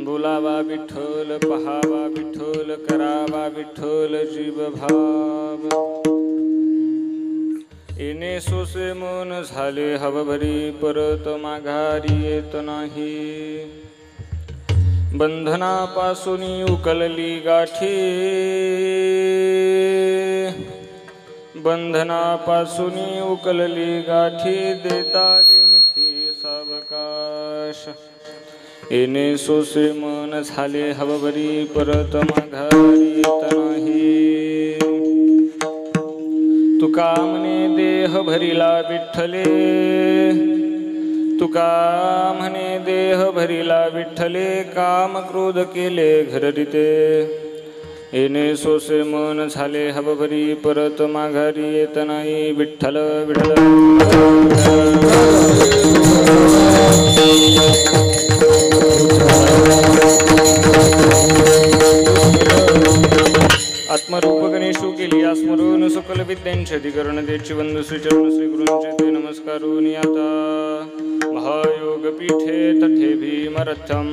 बोलावा विठ्ठल, पहावा विठ्ठल, करावा विठ्ठल जीव भाव. येणे सोसे मन झाले हवभरी, परत माघारी येत नाही. बंधनापासून उकलली गाठी, बंधनापासून उकलली गाठी, देताली मिठी सावकाश. येणे सोसे मन झाले हवभरी, परत माघारी येत नाही. तुका म्हणे देह भरिला विठ्ठले, तुका म्हणे देह भरिला विठ्ठले, काम क्रोध केले घररिते. येणे सोसे मन झाले हवभरी, परत माघारी येत नाही. विठ्ठल विठ्ठल आत्मरूप गणेशू केली स्मरून, सकल विद्यांचे अधिकरण देची वंदू. श्रीचरण श्री गुरूंचे ते नमस्कारून. आता महायोग पीठे तठे भीमरथम,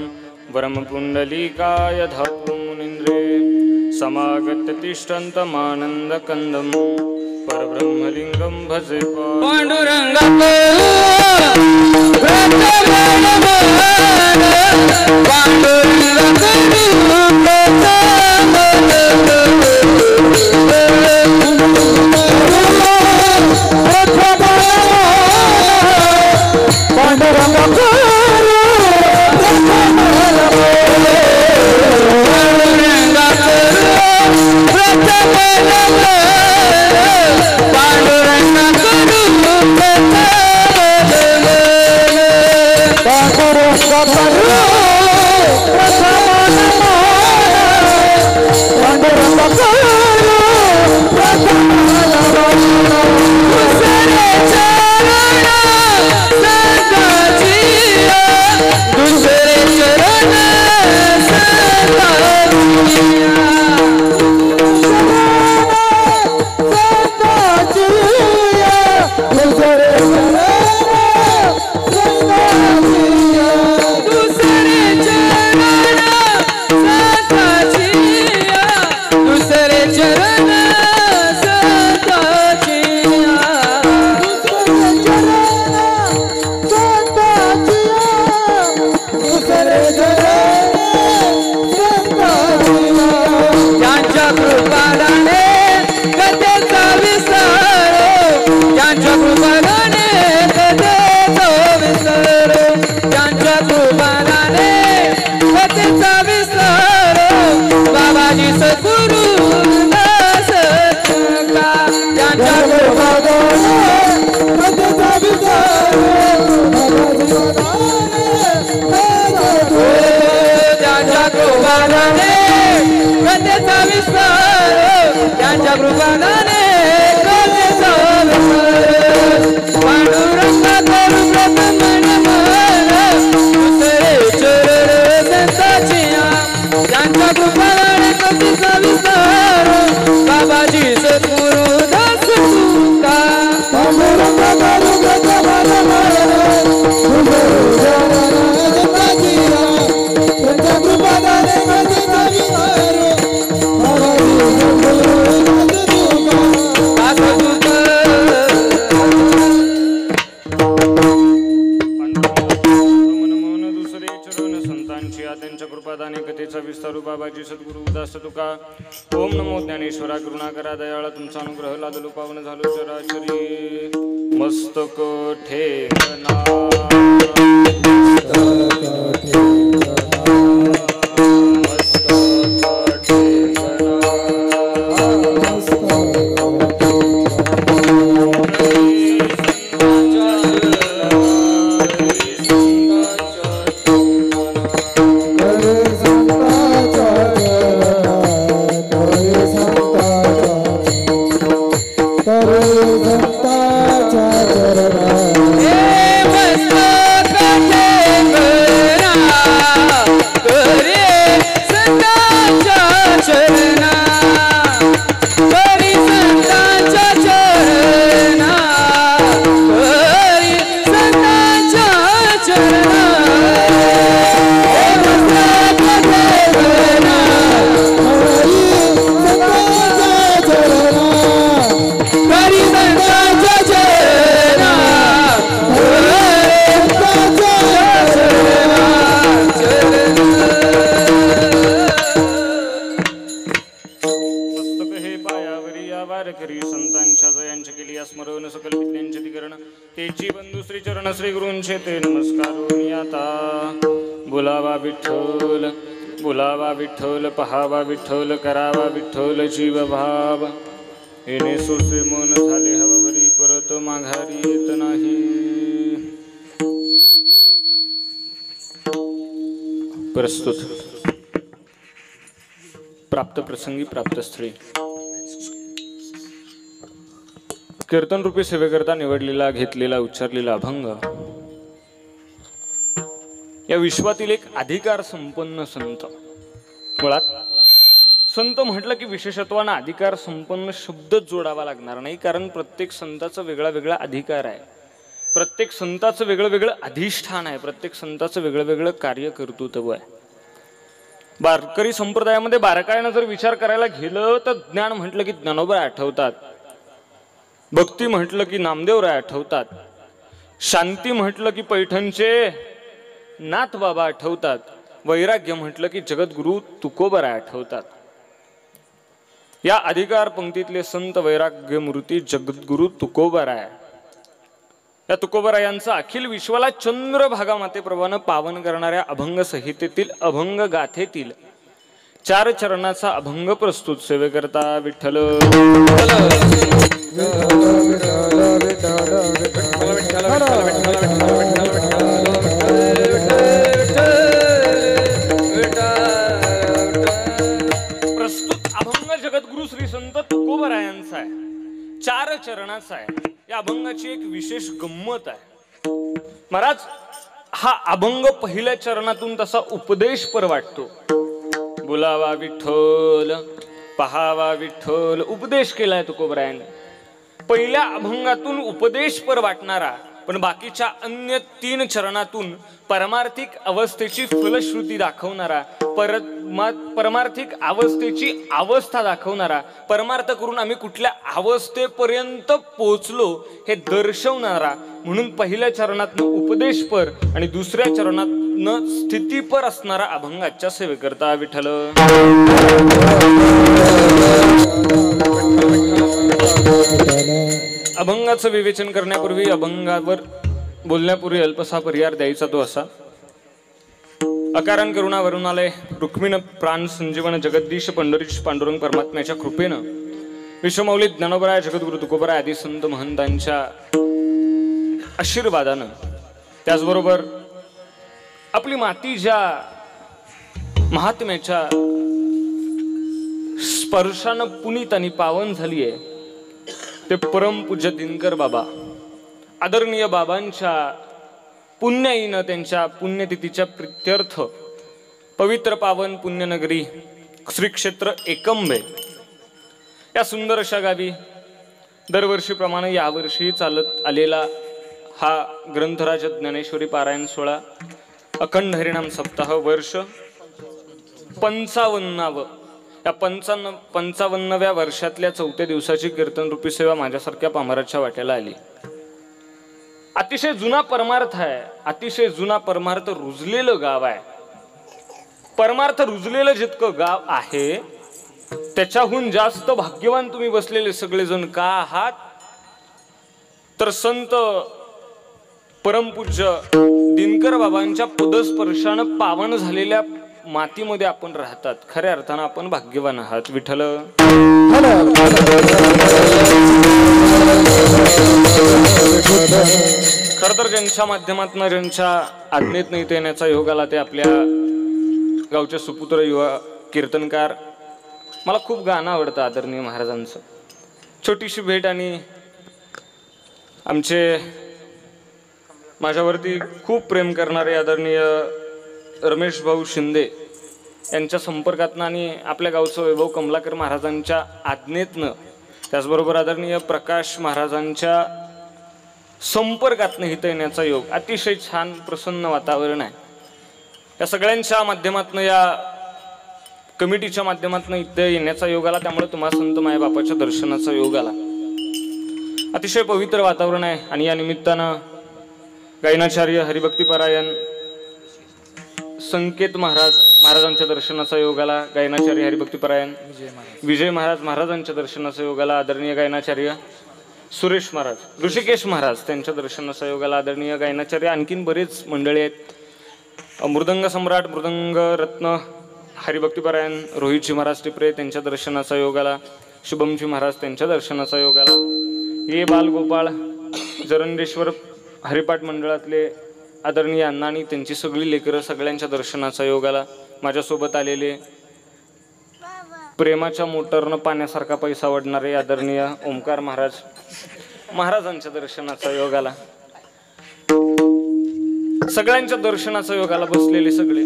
वरम पुंडलीकाय धातु मुनींद्रे. समागत्य तिष्ठन्तमानंद कंदम, परब्रह्मलिंगम भजे पांडुरंग. बाबाजी सद्गुरु उदास तुका. ओम नमो ज्ञानेश्वरा करुणाकरा दयाळा, तुमचा अनुग्रह लादलो पावन झालो चराचरी. मस्तक ठेकना हे मस्तक ठेकना चरण श्री गुरूंचे ते नमस्कारून आता. बोलावा विठ्ठल, बोलावा विठ्ठल, पहावा विठ्ठल, करावा विठ्ठल जीव भाव. येणे सोसे मन झाले हवभरी, परत माघारी येत नाही. प्रस्तुत प्राप्त प्रसंगी प्राप्तस्थळी कीर्तन रूपी सेवेकरता निवडलेला, घेतलेला, उच्चारलेला अभंग या विश्वातील एक अधिकार संपन्न संत. मुळात संत म्हटलं की विशेषत्वानं अधिकार संपन्न शब्दच जोडावा लागणार नाही, कारण प्रत्येक संताचा वेगळा वेगळा अधिकार आहे, प्रत्येक संताचं वेगळं वेगळं अधिष्ठान आहे, प्रत्येक संताचं वेगळं वेगळं कार्य कर्तृत्व आहे. वारकरी संप्रदायामध्ये बारकाईनं जर विचार करायला गेलं तर ज्ञान म्हटलं की ज्ञानोबा आठवतात, भक्ती म्हटलं की नामदेवराय आठवतात, शांती म्हटलं की पैठणचे नाथ बाबा आठवतात, वैराग्य म्हटलं की जगद्गुरु तुकोबराय आठवतात. या अधिकार पंक्तीतले संत वैराग्य मूर्ती जगद्गुरु तुकोबराय, या तुकोबरायांचा अखिल विश्वाला चंद्रभागा मातेप्रमाणे पावन करणाऱ्या अभंग संहितेतील अभंग गाथेतील 4 चरणाचा अभंग प्रस्तुत. सेवेकरता विठ्ठल प्रस्तुत अभंग जगद्गुरु श्री संत तुकोबरायांचा आहे, 4 चरणाचा आहे. या अभंगाची एक विशेष गंमत आहे. महाराज, हा अभंग पहिल्या चरणातून तसा उपदेशपर वाटतो. बोलावा विठ्ठल, पहावा विठ्ठल, उपदेश केलाय तुकोबरायाने. पहिल्या अभंगातून उपदेशपर वाटणारा, पण बाकीच्या अन्य 3 चरणातून परमार्थिक अवस्थेची फलश्रुती दाखवणारा, परमार्थिक अवस्थेची अवस्था दाखवणारा, परमार्थ करून आम्ही कुठल्या अवस्थेपर्यंत पोहोचलो हे दर्शवणारा, म्हणून पहिल्या चरणातनं उपदेशपर आणि दुसऱ्या चरणातनं स्थितीपर असणारा अभंग आजच्या सेवेकरता विठ्ठल. अभंगाचं विवेचन करण्यापूर्वी, अभंगावर बोलण्यापूर्वी अल्पसा परिहार द्यायचा तो असा. अकारण करुणा वरुणालय रुक्मिण प्राण संजीवन जगदीश पंढरीश पांडुरंग परमात्म्याच्या कृपेनं विश्वमौली ज्ञानोबराय जगद्गुरु तुकोबराय आदी संत महंतांच्या आशीर्वादानं, त्याचबरोबर आपली माती ज्या महात्म्याच्या स्पर्शानं पुनीत आणि पावन झाली आहे ते परमपूज्य दिनकर बाबा, आदरणीय बाबांच्या पुण्याईनं त्यांच्या पुण्यतिथीच्या प्रित्यर्थ पवित्र पावन पुण्यनगरी श्री क्षेत्र एकंबे या सुंदर अशा गावी दरवर्षीप्रमाणे यावर्षी चालत आलेला हा ग्रंथराज ज्ञानेश्वरी पारायण सोहळा, अखंड हरिनाम सप्ताह वर्ष 55व, या 55व्या वर्षातल्या 4थ्या दिवसाची कीर्तन रूपी सेवा माझ्यासारख्या पामराच्या वाट्याला आली. अतिशय जुना परमार्थ आहे, अतिशय जुना परमार्थ रुजलेलं गाव आहे. परमार्थ रुजलेलं जितकं गाव आहे त्याच्याहून जास्त भाग्यवान तुम्ही बसलेले सगळेजण का आहात, तर संत परमपूज्य दिनकर बाबांच्या पदस्पर्शानं पावन झालेल्या मातीमध्ये आपण राहतात. खऱ्या अर्थानं आपण भाग्यवान आहात. विठ्ठल. खर तर ज्यांच्या माध्यमातून, ज्यांच्या आज्ञेत इथे येण्याचा योग आला ते आपल्या गावचे सुपुत्र युवा कीर्तनकार. मला खूप गाणं आवडतं आदरणीय महाराजांचं. छोटीशी भेट आणि आमचे माझ्यावरती खूप प्रेम करणारे आदरणीय रमेश भाऊ शिंदे यांच्या संपर्कातनं आणि आपल्या गावचं वैभव कमलाकर महाराजांच्या आज्ञेतनं, त्याचबरोबर आदरणीय प्रकाश महाराजांच्या संपर्कातनं इथं येण्याचा योग. अतिशय छान प्रसन्न वातावरण आहे. या सगळ्यांच्या माध्यमातनं, या कमिटीच्या माध्यमातनं इथं येण्याचा योग आला. त्यामुळे तुम्हाला संत माय बापाच्या दर्शनाचा योग आला. अतिशय पवित्र वातावरण आहे. आणि या निमित्तानं गायनाचार्य हरिभक्तीपरायण संकेत महाराजांच्या दर्शनाचा योग आला. गायनाचार्य हरिभक्तीपरायण विजय महाराजांच्या दर्शनाचा योग आला. आदरणीय गायनाचार्य सुरेश महाराज, ऋषिकेश महाराज त्यांच्या दर्शनाचा योगाला आदरणीय गायनाचार्य, आणखीन बरेच मंडळी आहेत. मृदंग सम्राट, मृदंग रत्न हरिभक्तीपरायण रोहितजी महाराज टिपरे त्यांच्या दर्शनाचा योगाला, शुभमजी महाराज त्यांच्या दर्शनाचा योगाला, हे बालगोपाळ जरंडेश्वर हरिपाठ मंडळातले आदरणीय अण्णा आणि त्यांची सगळी लेकरं सगळ्यांच्या दर्शनाचा योगाला, माझ्यासोबत आलेले प्रेमाच्या मोटरनं पाण्यासारखा पैसा वाढणारे आदरणीय ओमकार महाराज महाराजांच्या दर्शनाचा योगाला, सगळ्यांच्या दर्शनाचा योगाला बसलेले सगळे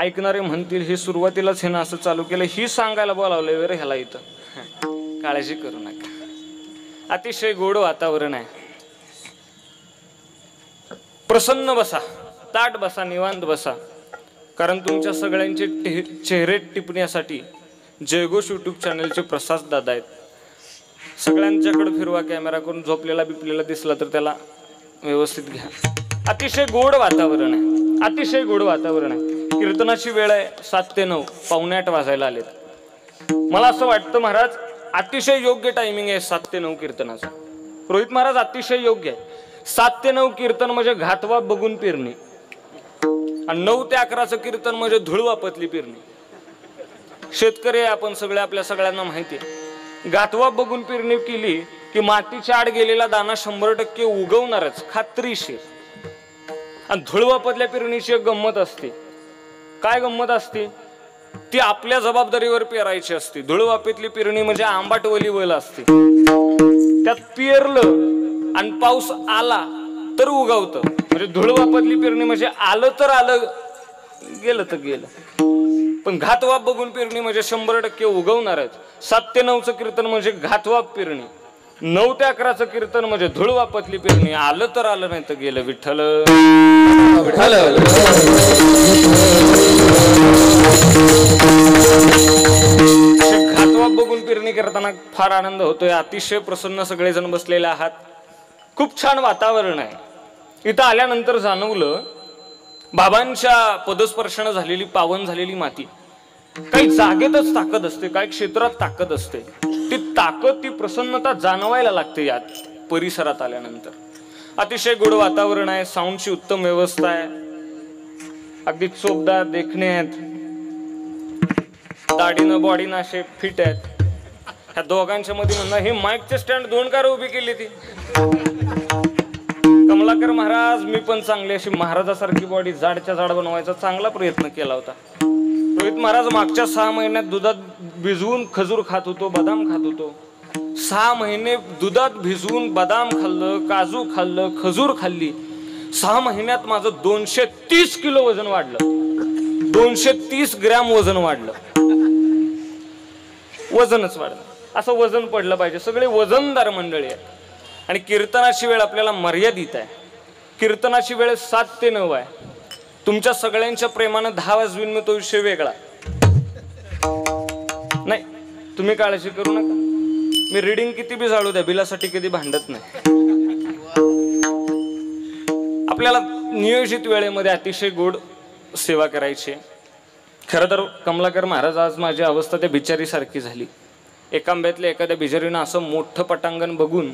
ऐकणारे म्हणतील हे सुरुवातीलाच हे ना असं चालू केलं, ही सांगायला बोलावलंय वेळ ह्याला इथं. काळजी करू नका, अतिशय गोड वातावरण आहे. प्रसन्न बसा, ताट बसा, निवांत बसा, कारण तुमच्या सगळ्यांचे चेहरे टिपण्यासाठी जयघोष यूट्यूब चॅनलचे प्रसाद दादा आहेत. सगळ्यांच्याकडे फिरवा कॅमेरा करून, झोपलेला बिपलेला दिसला तर त्याला व्यवस्थित घ्या. अतिशय गोड वातावरण आहे, अतिशय गोड वातावरण आहे. कीर्तनाची वेळ आहे 7 ते 9, 7:45 वाजायला आलेत. मला असं वाटतं महाराज अतिशय योग्य टायमिंग आहे 7 ते 9 कीर्तनाचा. रोहित महाराज अतिशय योग्य आहे. 7 ते 9 कीर्तन म्हणजे घातवा बघून पेरणी, आणि 9 ते 11चं कीर्तन म्हणजे धुळवा पतली पेरणी. शेतकरी आपण सगळे, आपल्या सगळ्यांना माहिती आहे. गातवा बघून पेरणी केली की मातीच्या आड गेलेला दाना 100% उगवणारच, खात्रीशीर. आणि धुळवा पतल्या पेरणीची एक गंमत असते. काय गंमत असते? ती आपल्या जबाबदारीवर पेरायची असते. धुळवापेतली पेरणी म्हणजे आंबाटवली वल असते. त्यात पेरलं आणि पाऊस आला तर उगवतं. म्हणजे धुळवापतली पेरणी म्हणजे आलं तर आलं, गेलं तर गेलं. पण घातवाप बघून पेरणी म्हणजे 100% उगवणारच. 7 ते 9चं कीर्तन म्हणजे घातवाप पेरणी, 9 ते 11चं कीर्तन म्हणजे धुळवापतली पेरणी. आलं तर आलं, नाही तर गेलं. विठ्ठल विठ्ठल. घातवाप बघून पेरणी करताना फार आनंद होतोय. अतिशय प्रसन्न सगळेजण बसलेले आहात. खूप छान वातावरण आहे. इथं आल्यानंतर जाणवलं बाबांच्या पदस्पर्शानं झालेली, पावन झालेली माती. काही जागेतच ताकद असते, काही क्षेत्रात ताकद असते. ती ताकद, ती प्रसन्नता जाणवायला लागते या परिसरात आल्यानंतर. अतिशय गोड वातावरण आहे. साऊंडची उत्तम व्यवस्था आहे. अगदी चोपदार देखणे आहेत. दाढीनं बॉडीनं असे फिट आहेत. ह्या दोघांच्या मध्ये म्हणणं, हे माईकचे स्टँड 2 कार उभी केली ती. कमलाकर महाराज, मी पण चांगली अशी महाराजासारखी बॉडी जाडच्या जाड बनवायचा चांगला प्रयत्न केला होता. रोहित महाराज मागच्या 6 महिन्यात दुधात भिजवून खजूर खात होतो, बदाम खात होतो. 6 महिने दुधात भिजवून बदाम खाल्लं, काजू खाल्लं, खजूर खाल्ली. 6 महिन्यात माझं 230 किलो वजन वाढलं. 230 ग्रॅम वजन वाढलं. वजनच वाढलं. असं वजन पडलं पाहिजे. सगळे वजनदार मंडळी आहेत. आणि कीर्तनाची वेळ आपल्याला मर्यादित आहे. कीर्तनाची वेळ 7 ते 9 आहे. तुमच्या सगळ्यांच्या प्रेमानं 10 वाजवीन मी तो विषय वेगळा नाही. तुम्ही काळजी करू नका. मी रीडिंग किती बी जाळू द्या, बिलासाठी कधी भांडत नाही. आपल्याला नियोजित वेळेमध्ये अतिशय गोड सेवा करायची. खरं तर कमलाकर महाराज, आज माझी अवस्था त्या बिचारीसारखी झाली. एका आंब्यातल्या एखाद्या बिचारीनं असं मोठं पटांगण बघून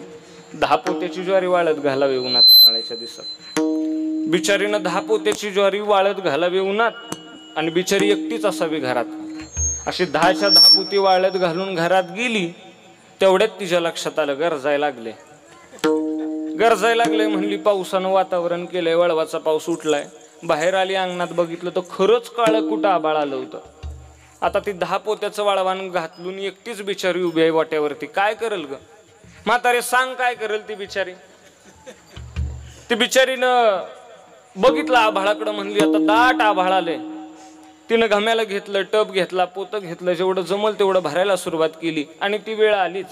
10 पोत्याची ज्वारी वाळत घालावी उन्हात उन्हाळ्याच्या दिवसात. बिचारीनं 10 पोत्याची ज्वारी वाळत घालावी उन्हात, आणि बिचारी एकटीच असावी घरात. अशी 10च्या 10 पोती वाळत घालून घरात गेली. तेवढ्यात तिच्या लक्षात आलं गरजायला लागले. म्हणली पावसानं वातावरण केलंय, वळवाचा पाऊस उठलाय. बाहेर आली, अंगणात बघितलं तर खरंच काळं कुठं आबाळ आलं होतं. आता ती 10 पोत्याचं वाळवान घातलून एकटीच बिचारी उभी आहे वाट्यावरती. काय करेल ग म्हातारे, सांग काय करेल ती बिचारी? ती बिचारीनं बघितलं आभाळाकडं. म्हणली आता दाट आभाळ आले. तिनं घाम्याला घेतलं, टब घेतला, पोतं घेतलं, जेवढं जमल तेवढं भरायला सुरुवात केली. आणि ती वेळ आलीच.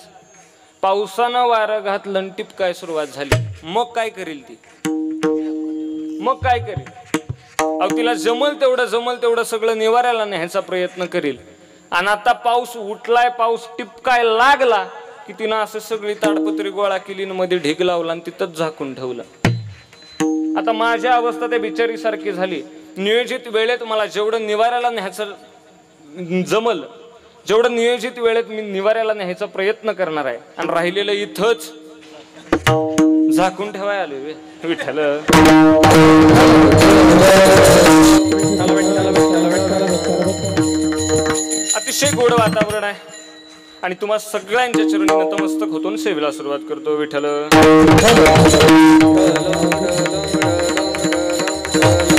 पावसानं वारं घातलं, टिपकाय सुरुवात झाली. मग काय करेल ती? मग काय करेल? अहो, तिला जमल तेवढं सगळं निवारायला न्यायचा प्रयत्न करेल. आणि आता पाऊस उठलाय, पाऊस टिपकाय लागला की तिनं असं सगळी ताडपत्री गोळा केली, मध्ये ढीग लावला आणि तिथंच झाकून ठेवलं. आता माझी अवस्था त्या बिचारी सारखी झाली. नियोजित वेळेत मला जेवढं निवारायला न्यायचं जमल जेवढं नियोजित वेळेत मी निवाऱ्याला न्यायचा प्रयत्न करणार आहे आणि राहिलेलं इथंच झाकून ठेवाय आलोय विठ्ठल. अतिशय गोड वातावरण आहे आणि तुम्हा सगळ्यांच्या चरणी नतमस्तक होतो सेवेला सुरुवात करतो विठ्ठल.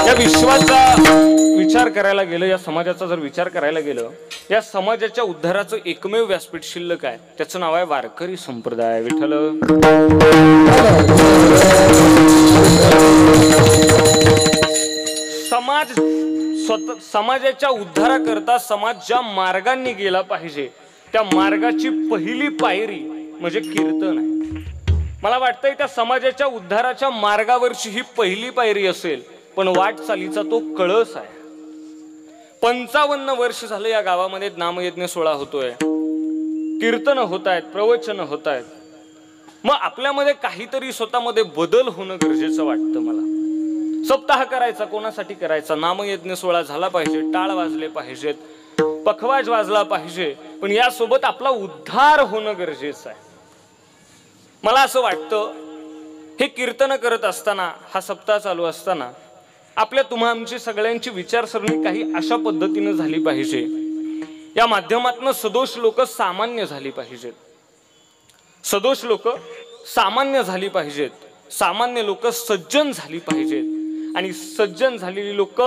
या विश्वाचा विचार करायला गेलं, या समाजाचा जर विचार करायला गेलं, या समाजाच्या उद्धाराचं एकमेव व्यासपीठ शिल्लक आहे, त्याचं नाव आहे वारकरी संप्रदाय विठ्ठल. समाजाच्या उद्धाराकरता समाज ज्या मार्गांनी गेला पाहिजे त्या मार्गाची पहिली पायरी म्हणजे कीर्तन आहे. मला वाटतंय त्या समाजाच्या उद्धाराच्या मार्गावरची ही पहिली पायरी असेल, पण वाटचालीचा तो कळस आहे. 55 वर्ष झालं या गावामध्ये नामयज्ञ सोहळा होतोय, कीर्तन होत आहेत, प्रवचन होत आहेत. मग आपल्यामध्ये काहीतरी स्वतःमध्ये बदल होणं गरजेचं वाटतं मला. सप्ताह करायचा, कोणासाठी करायचा? नामयज्ञ सोहळा झाला पाहिजे, टाळ वाजले पाहिजेत, पखवाज वाजला पाहिजे, पण यासोबत आपला उद्धार होणं गरजेचं आहे. मला असं वाटतं हे कीर्तन करत असताना, हा सप्ताह चालू असताना आपल्या तुम्हा आमची सगळ्यांची विचारसरणी काही अशा पद्धतीनं झाली पाहिजे, या माध्यमातून सदोष लोक सामान्य झाली पाहिजेत. सदोष लोक सामान्य झाली पाहिजेत, सामान्य लोक सज्जन झाली पाहिजेत आणि सज्जन झालेली लोक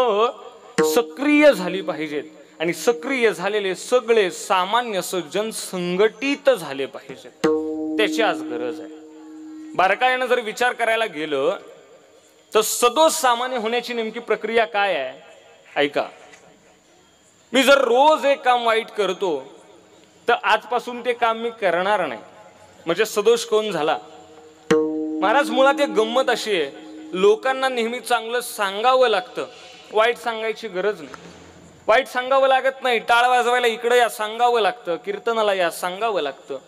सक्रिय झाली पाहिजेत आणि सक्रिय झालेले सगळे सामान्य सज्जन संघटित झाले पाहिजेत. त्याची आज गरज आहे. बारकाईनं जर विचार करायला गेलं तर सदोष सामान्य होण्याची नेमकी प्रक्रिया काय आहे ऐका. मी जर रोज एक काम वाईट करतो तर आजपासून ते काम मी करणार नाही, म्हणजे सदोष कोण झाला? महाराज मुळात एक गंमत अशी आहे, लोकांना नेहमी चांगलं सांगावं लागतं, वाईट सांगायची गरज नाही. वाईट सांगावं लागत नाही. टाळ वाजवायला इकडे या सांगावं लागतं, कीर्तनाला या सांगावं लागतं.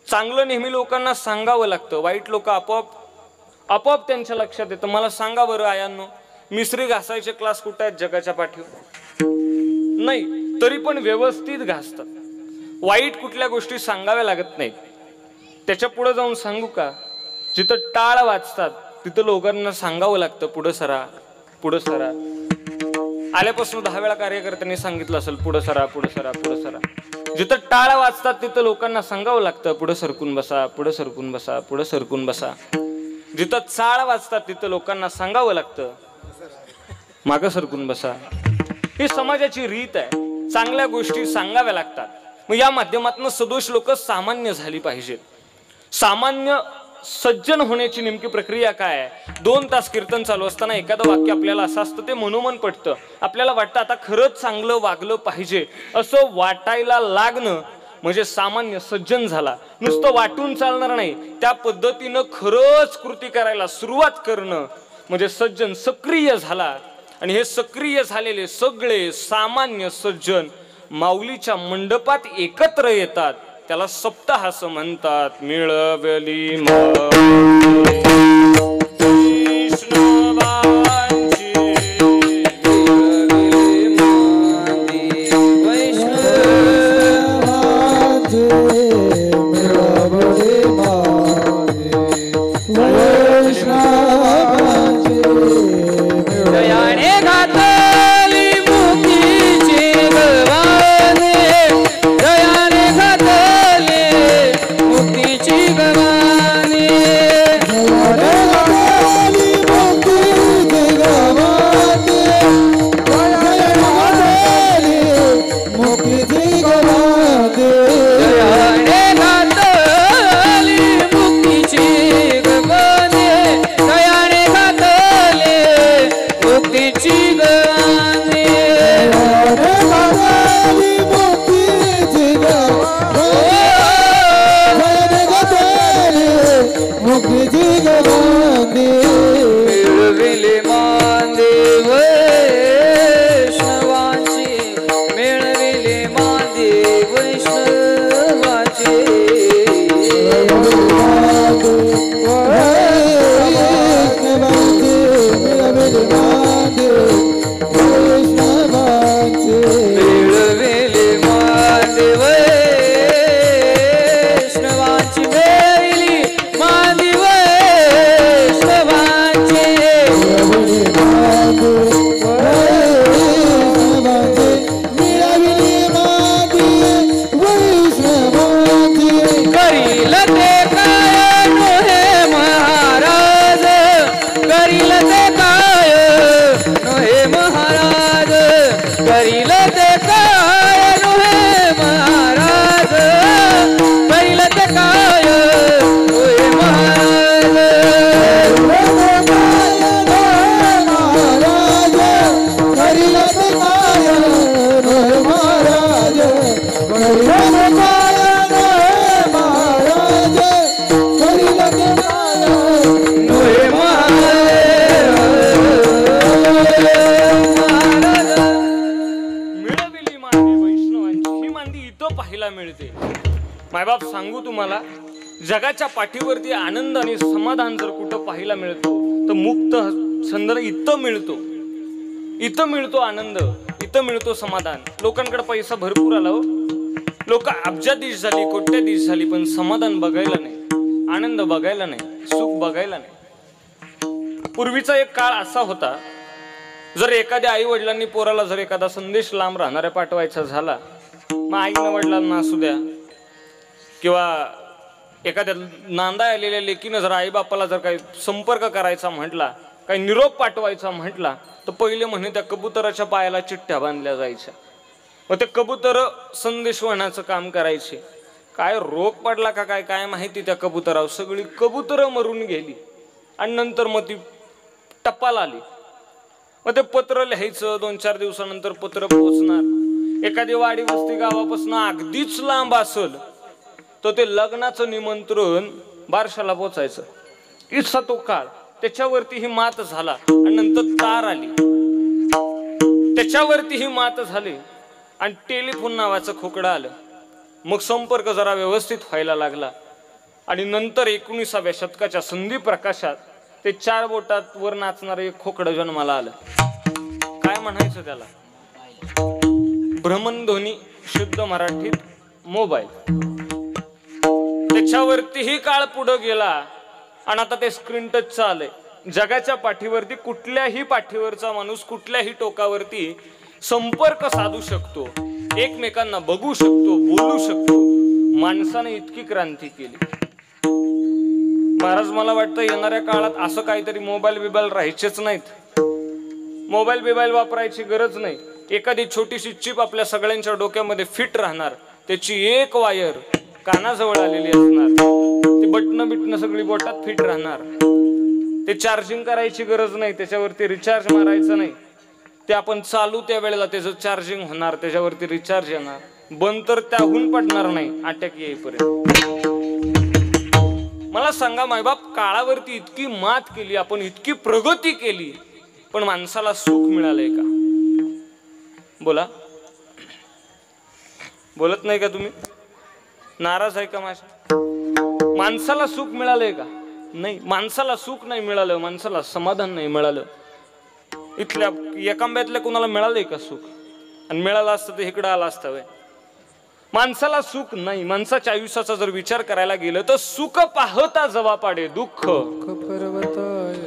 चांगलं नेहमी लोकांना सांगावं लागतं, वाईट लोक आपोआप त्यांच्या लक्षात येतं. मला सांगा बरं आयांनो, मिसरी घासायचे क्लास कुठे आहेत जगाच्या पाठीवर? नाही, तरी पण व्यवस्थित घासतात. वाईट कुठल्या गोष्टी सांगाव्या लागत नाहीत. त्याच्या पुढे जाऊन सांगू का, जिथं टाळ वाजतात तिथं लोकांना सांगावं लागतं पुढं सरा, पुढं सरा. आल्यापासून 10 वेळा कार्यकर्त्यांनी सांगितलं असेल पुढं सरा, पुढं सरा, पुढं सरा. जिथं टाळ वाजतात तिथं लोकांना सांगावं लागतं पुढं सरकून बसा, पुढं सरकून बसा, पुढं सरकून बसा. जिथं चाळ वाजतात तिथं लोकांना सांगावं लागतं मागं सरकून बसा. ही समाजाची रीत आहे, चांगल्या गोष्टी सांगाव्या लागतात. मग या माध्यमातून सदोष लोक सामान्य झाली पाहिजेत. सामान्य सज्जन होण्याची नेमकी प्रक्रिया काय आहे? 2 तास कीर्तन चालू असताना एखादं वाक्य आपल्याला असं असतं ते मनोमन पटतं, आपल्याला वाटतं आता खरंच चांगलं वागलं पाहिजे असं वाटायला लागणं म्हणजे सामान्य सज्जन झाला. नुसतं वाटून चालणार नाही, त्या पद्धतीनं खरंच कृती करायला सुरुवात करणं म्हणजे सज्जन सक्रिय झाला. आणि हे सक्रिय झालेले सगळे सामान्य सज्जन माऊलीच्या मंडपात एकत्र येतात, त्याला सप्ताह असं म्हणतात. मिळवली मुक्तीची गवाने करील ते काय नोहे महाराज करील ते काय नोहे महाराज करील ते काय नोहे महाराज करील ते काय नोहे महाराज करील ते काय नोहे पाहायला मिळते. मायबाप सांगू तुम्हाला, जगाच्या पाठीवरती आनंद आणि समाधान जर कुठं पाहायला मिळतो तर मुक्त छंद इथं मिळतो. इथं मिळतो आनंद, इथं मिळतो समाधान. लोकांकडे पैसा भरपूर आला हो, लोक अब्जाधीश झाली, कोट्याधीश झाली, पण समाधान बघायला नाही, आनंद बघायला नाही, सुख बघायला नाही. पूर्वीचा एक काळ असा होता, जर एखाद्या आई वडिलांनी पोराला जर एखादा संदेश लांब राहणाऱ्या पाठवायचा झाला, मग आईनं वडिलांना असू द्या किंवा एखाद्या नांदा आलेल्या लेकीनं जर आई बापाला जर काही संपर्क करायचा म्हटला, काही निरोप पाठवायचा म्हटला, तर पहिले म्हणे त्या कबुतराच्या पायाला चिठ्ठ्या बांधल्या जायच्या. मग ते कबूतर संदेशवहनाचं काम करायचे. काय रोग पडला का काय काय माहिती त्या कबुतरावर, सगळी कबुतरं मरून गेली. आणि नंतर मग ती टपाल आली. मग ते पत्र लिहायचं, 2-4 दिवसानंतर पत्र पोहोचणार. एखादी वाडी वस्ती गावापासून अगदीच लांब असल तर ते लग्नाचं निमंत्रण बारशाला पोचायचं. इतका तो काळ. त्याच्यावरती ही मात झाला आणि नंतर तार आली, त्याच्यावरती ही मात झाली आणि टेलिफोन नावाचं खोकडं आलं. मग संपर्क जरा व्यवस्थित व्हायला लागला आणि नंतर 19व्या शतकाच्या संधी प्रकाशात ते 4 बोटात वर नाचणारं एक खोकडं जन्माला आलं. काय म्हणायचं त्याला? भ्रमणध्वनी, शुद्ध मराठीत मोबाईल. त्याच्यावरतीही काळ पुढे गेला आणि आता ते स्क्रीन टच चालय. जगाच्या पाठीवरती कुठल्याही पाठीवरचा माणूस कुठल्याही टोकावरती संपर्क साधू शकतो, एकमेकांना बघू शकतो, बोलू शकतो. माणसाने इतकी क्रांती केली. महाराज, मला वाटतं येणाऱ्या काळात असं काहीतरी मोबाईल बिबाईल राहायचेच नाहीत. मोबाईल बिबाईल वापरायची गरज नाही. एखादी छोटीशी चिप आपल्या सगळ्यांच्या डोक्यामध्ये फिट राहणार, त्याची एक वायर कानाजवळ आलेली असणार, ती बटणं बिटणं सगळी बोटात फिट राहणार. ते चार्जिंग करायची गरज नाही, त्याच्यावरती रिचार्ज मारायचं नाही. ते आपण चालू त्या वेळेला त्याचं चार्जिंग होणार, त्याच्यावरती रिचार्ज येणार. बंद तर त्याहून पडणार नाही अटॅक येईपर्यंत. मला सांगा मायबाप, काळावरती इतकी मात केली आपण, इतकी प्रगती केली, पण माणसाला सुख मिळालंय का? बोला. बोलत नाही का तुम्ही? नाराज आहे का माझ्या? माणसाला सुख मिळालंय का? नाही. माणसाला सुख नाही मिळालं, माणसाला समाधान नाही मिळालं. इथल्या एकांब्यातल्या कुणाला मिळालंय का सुख? आणि मिळालं असतं तर इकडं आला असतं व्हय? माणसाला सुख नाही. माणसाच्या आयुष्याचा जर विचार करायला गेलं तर सुख पाहता जवा पाडे दुःख,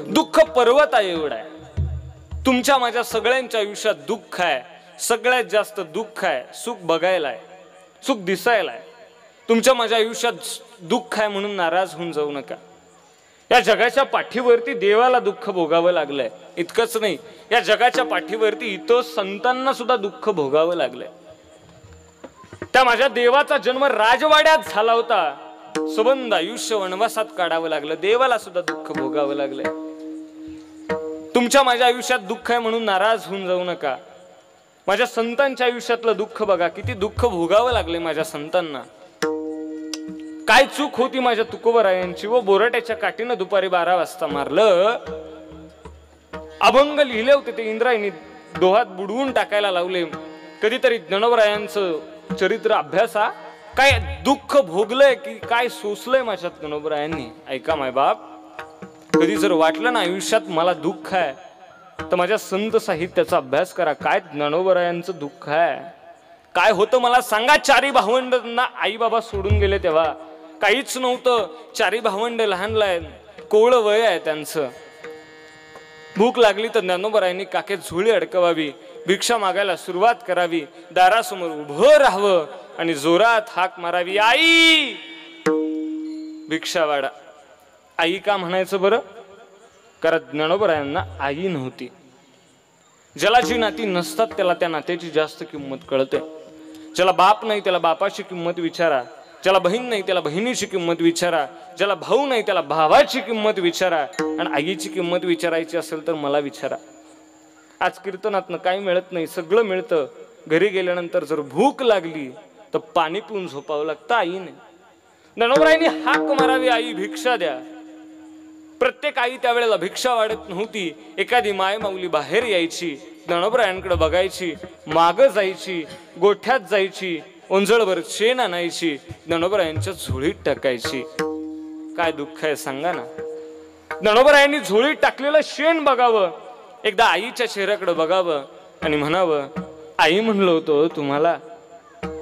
दुःख पर्वत आहे एवढा आहे. तुमच्या माझ्या सगळ्यांच्या आयुष्यात दुःख आहे, सगळ्यात जास्त दुःख आहे. सुख बघायला आहे, सुख दिसायला आहे. तुमच्या माझ्या आयुष्यात दुःख आहे म्हणून नाराज होऊन जाऊ नका. या जगाच्या पाठीवरती देवाला दुःख भोगावं लागलंय. इतकंच नाही, या जगाच्या पाठीवरती इथं संतांना सुद्धा दुःख भोगावं लागलंय. त्या माझ्या देवाचा जन्म राजवाड्यात झाला होता, सबंध आयुष्य वनवासात काढावं लागलं. देवाला सुद्धा दुःख भोगावं लागलंय. तुमच्या माझ्या आयुष्यात दुःख आहे म्हणून नाराज होऊन जाऊ नका. माझ्या संतांच्या आयुष्यातलं दुःख बघा, किती दुःख भोगावं लागले माझ्या संतांना. काय चूक होती माझ्या तुकोबरायांची व बोराट्याच्या काठीनं दुपारी 12 वाजता मारलं. अभंग लिहिले होते ते इंद्रायणी डोहात बुडवून टाकायला लावले. कधीतरी ज्ञानोबरायांचं चरित्र अभ्यासा. काय दुःख भोगलंय की काय सोसलंय माझ्या ज्ञानोबरायांनी. ऐका माय बाप, कधी जर वाटलं ना आयुष्यात मला दुःख आहे तर माझ्या संत साहित्याचा अभ्यास करा. काय ज्ञानोबरायांचं दुःख आहे, काय होतं मला सांगा. 4 भावंडांना आई बाबा सोडून गेले तेव्हा काहीच नव्हतं. 4 भावंड लहान लहान कोवळं वय आहे त्यांचं. भूक लागली तर ज्ञानोबरायांनी काखेत झोळी अडकवावी, भिक्षा मागायला सुरुवात करावी, दारासमोर उभं राहावं आणि जोरात हाक मारावी, आई भिक्षा वाढा. आई का म्हणायचं बरं? कारण ज्ञानोबरायांना आई नव्हती. ज्याला जी नाती नसतात त्याला त्या नात्याची जास्त किंमत कळते. ज्याला बाप नाही त्याला बापाची किंमत विचारा, ज्याला बहीण नाही त्याला बहिणीची किंमत विचारा, ज्याला भाऊ नाही त्याला भावाची किंमत विचारा, आणि आईची किंमत विचारायची असेल तर मला विचारा. आज कीर्तनातनं काही मिळत नाही, सगळं मिळतं. घरी गेल्यानंतर जर भूक लागली तर पाणी पिऊन झोपावं लागतं. आईने ज्ञानोबरायांनी हाक मारावी, आई भिक्षा द्या. प्रत्येक आई त्यावेळेला भिक्षा वाढत नव्हती. एखादी माय माऊली बाहेर यायची, ज्ञानोबरायांकडे बघायची, मागं जायची, गोठ्यात जायची, ओंजळभर शेण आणायची, ज्ञानोबरायांच्या झोळीत टाकायची. काय दुःख आहे सांगा ना. ज्ञानोबरायांनी झोळीत टाकलेलं शेण बघावं, एकदा आईच्या चेहऱ्याकडे बघावं आणि म्हणावं, आई म्हणलं होतं तुम्हाला,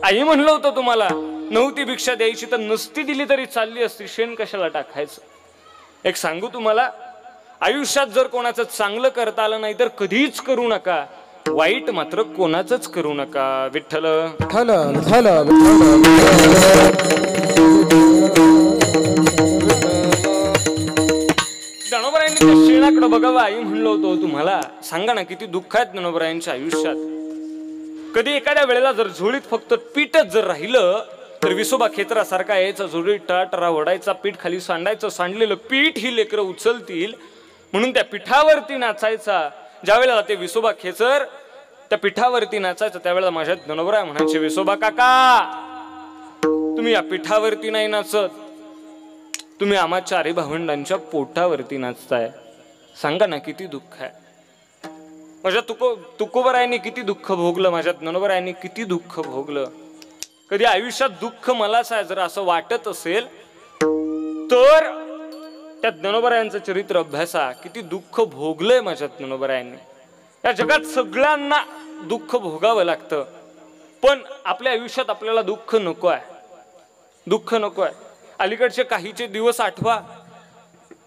आई म्हणलं होतं तुम्हाला. नव्हती भिक्षा द्यायची तर नसती दिली तरी चालली असती, शेण कशाला टाकायचं. एक सांगू तुम्हाला, आयुष्यात जर कोणाचं चांगलं करता आलं नाही तर कधीच करू नका, वाईट मात्र कोणाचंच करू नका. विठ्ठल ज्ञानोबरायांनी त्या शेणाकडे बघावं, आई म्हणलं होतं तुम्हाला. सांगा ना किती दुःख आहेत ज्ञानोबरायांच्या आयुष्यात. कधी एखाद्या वेळेला जर झोळीत फक्त पीठच जर राहिलं तर विसोबा खेचरासारखा यायचा, झोळीत टाटरा ओढायचा, पीठ खाली सांडायचं. सांडलेलं पीठ ही लेकरं उचलतील म्हणून त्या पिठावरती नाचायचा. ज्या वेळेला ते विसोबा खेचर त्या पिठावरती नाचायचं त्यावेळेला माझ्या ज्ञानोबराय म्हणायचे, विसोबा काका तुम्ही या पिठावरती नाही नाचत, तुम्ही आम्हा चारी भावंडांच्या पोटावरती नाचताय. सांगा ना किती दुःख आहे. माझ्या तुकोबरायांनी किती दुःख भोगलं, माझ्या ज्ञानोबरायांनी किती दुःख भोगलं. कधी आयुष्यात दुःख मलाच आहे जर असं वाटत असेल तर त्या ज्ञानोबरायांचं चरित्र अभ्यासा. किती दुःख भोगलंय माझ्या ज्ञानोबरायांनी. या जगात सगळ्यांना दुःख भोगावं लागतं, पण आपल्या आयुष्यात आपल्याला दुःख नको आहे, दुःख नको आहे. अलीकडचे काहीचे दिवस आठवा,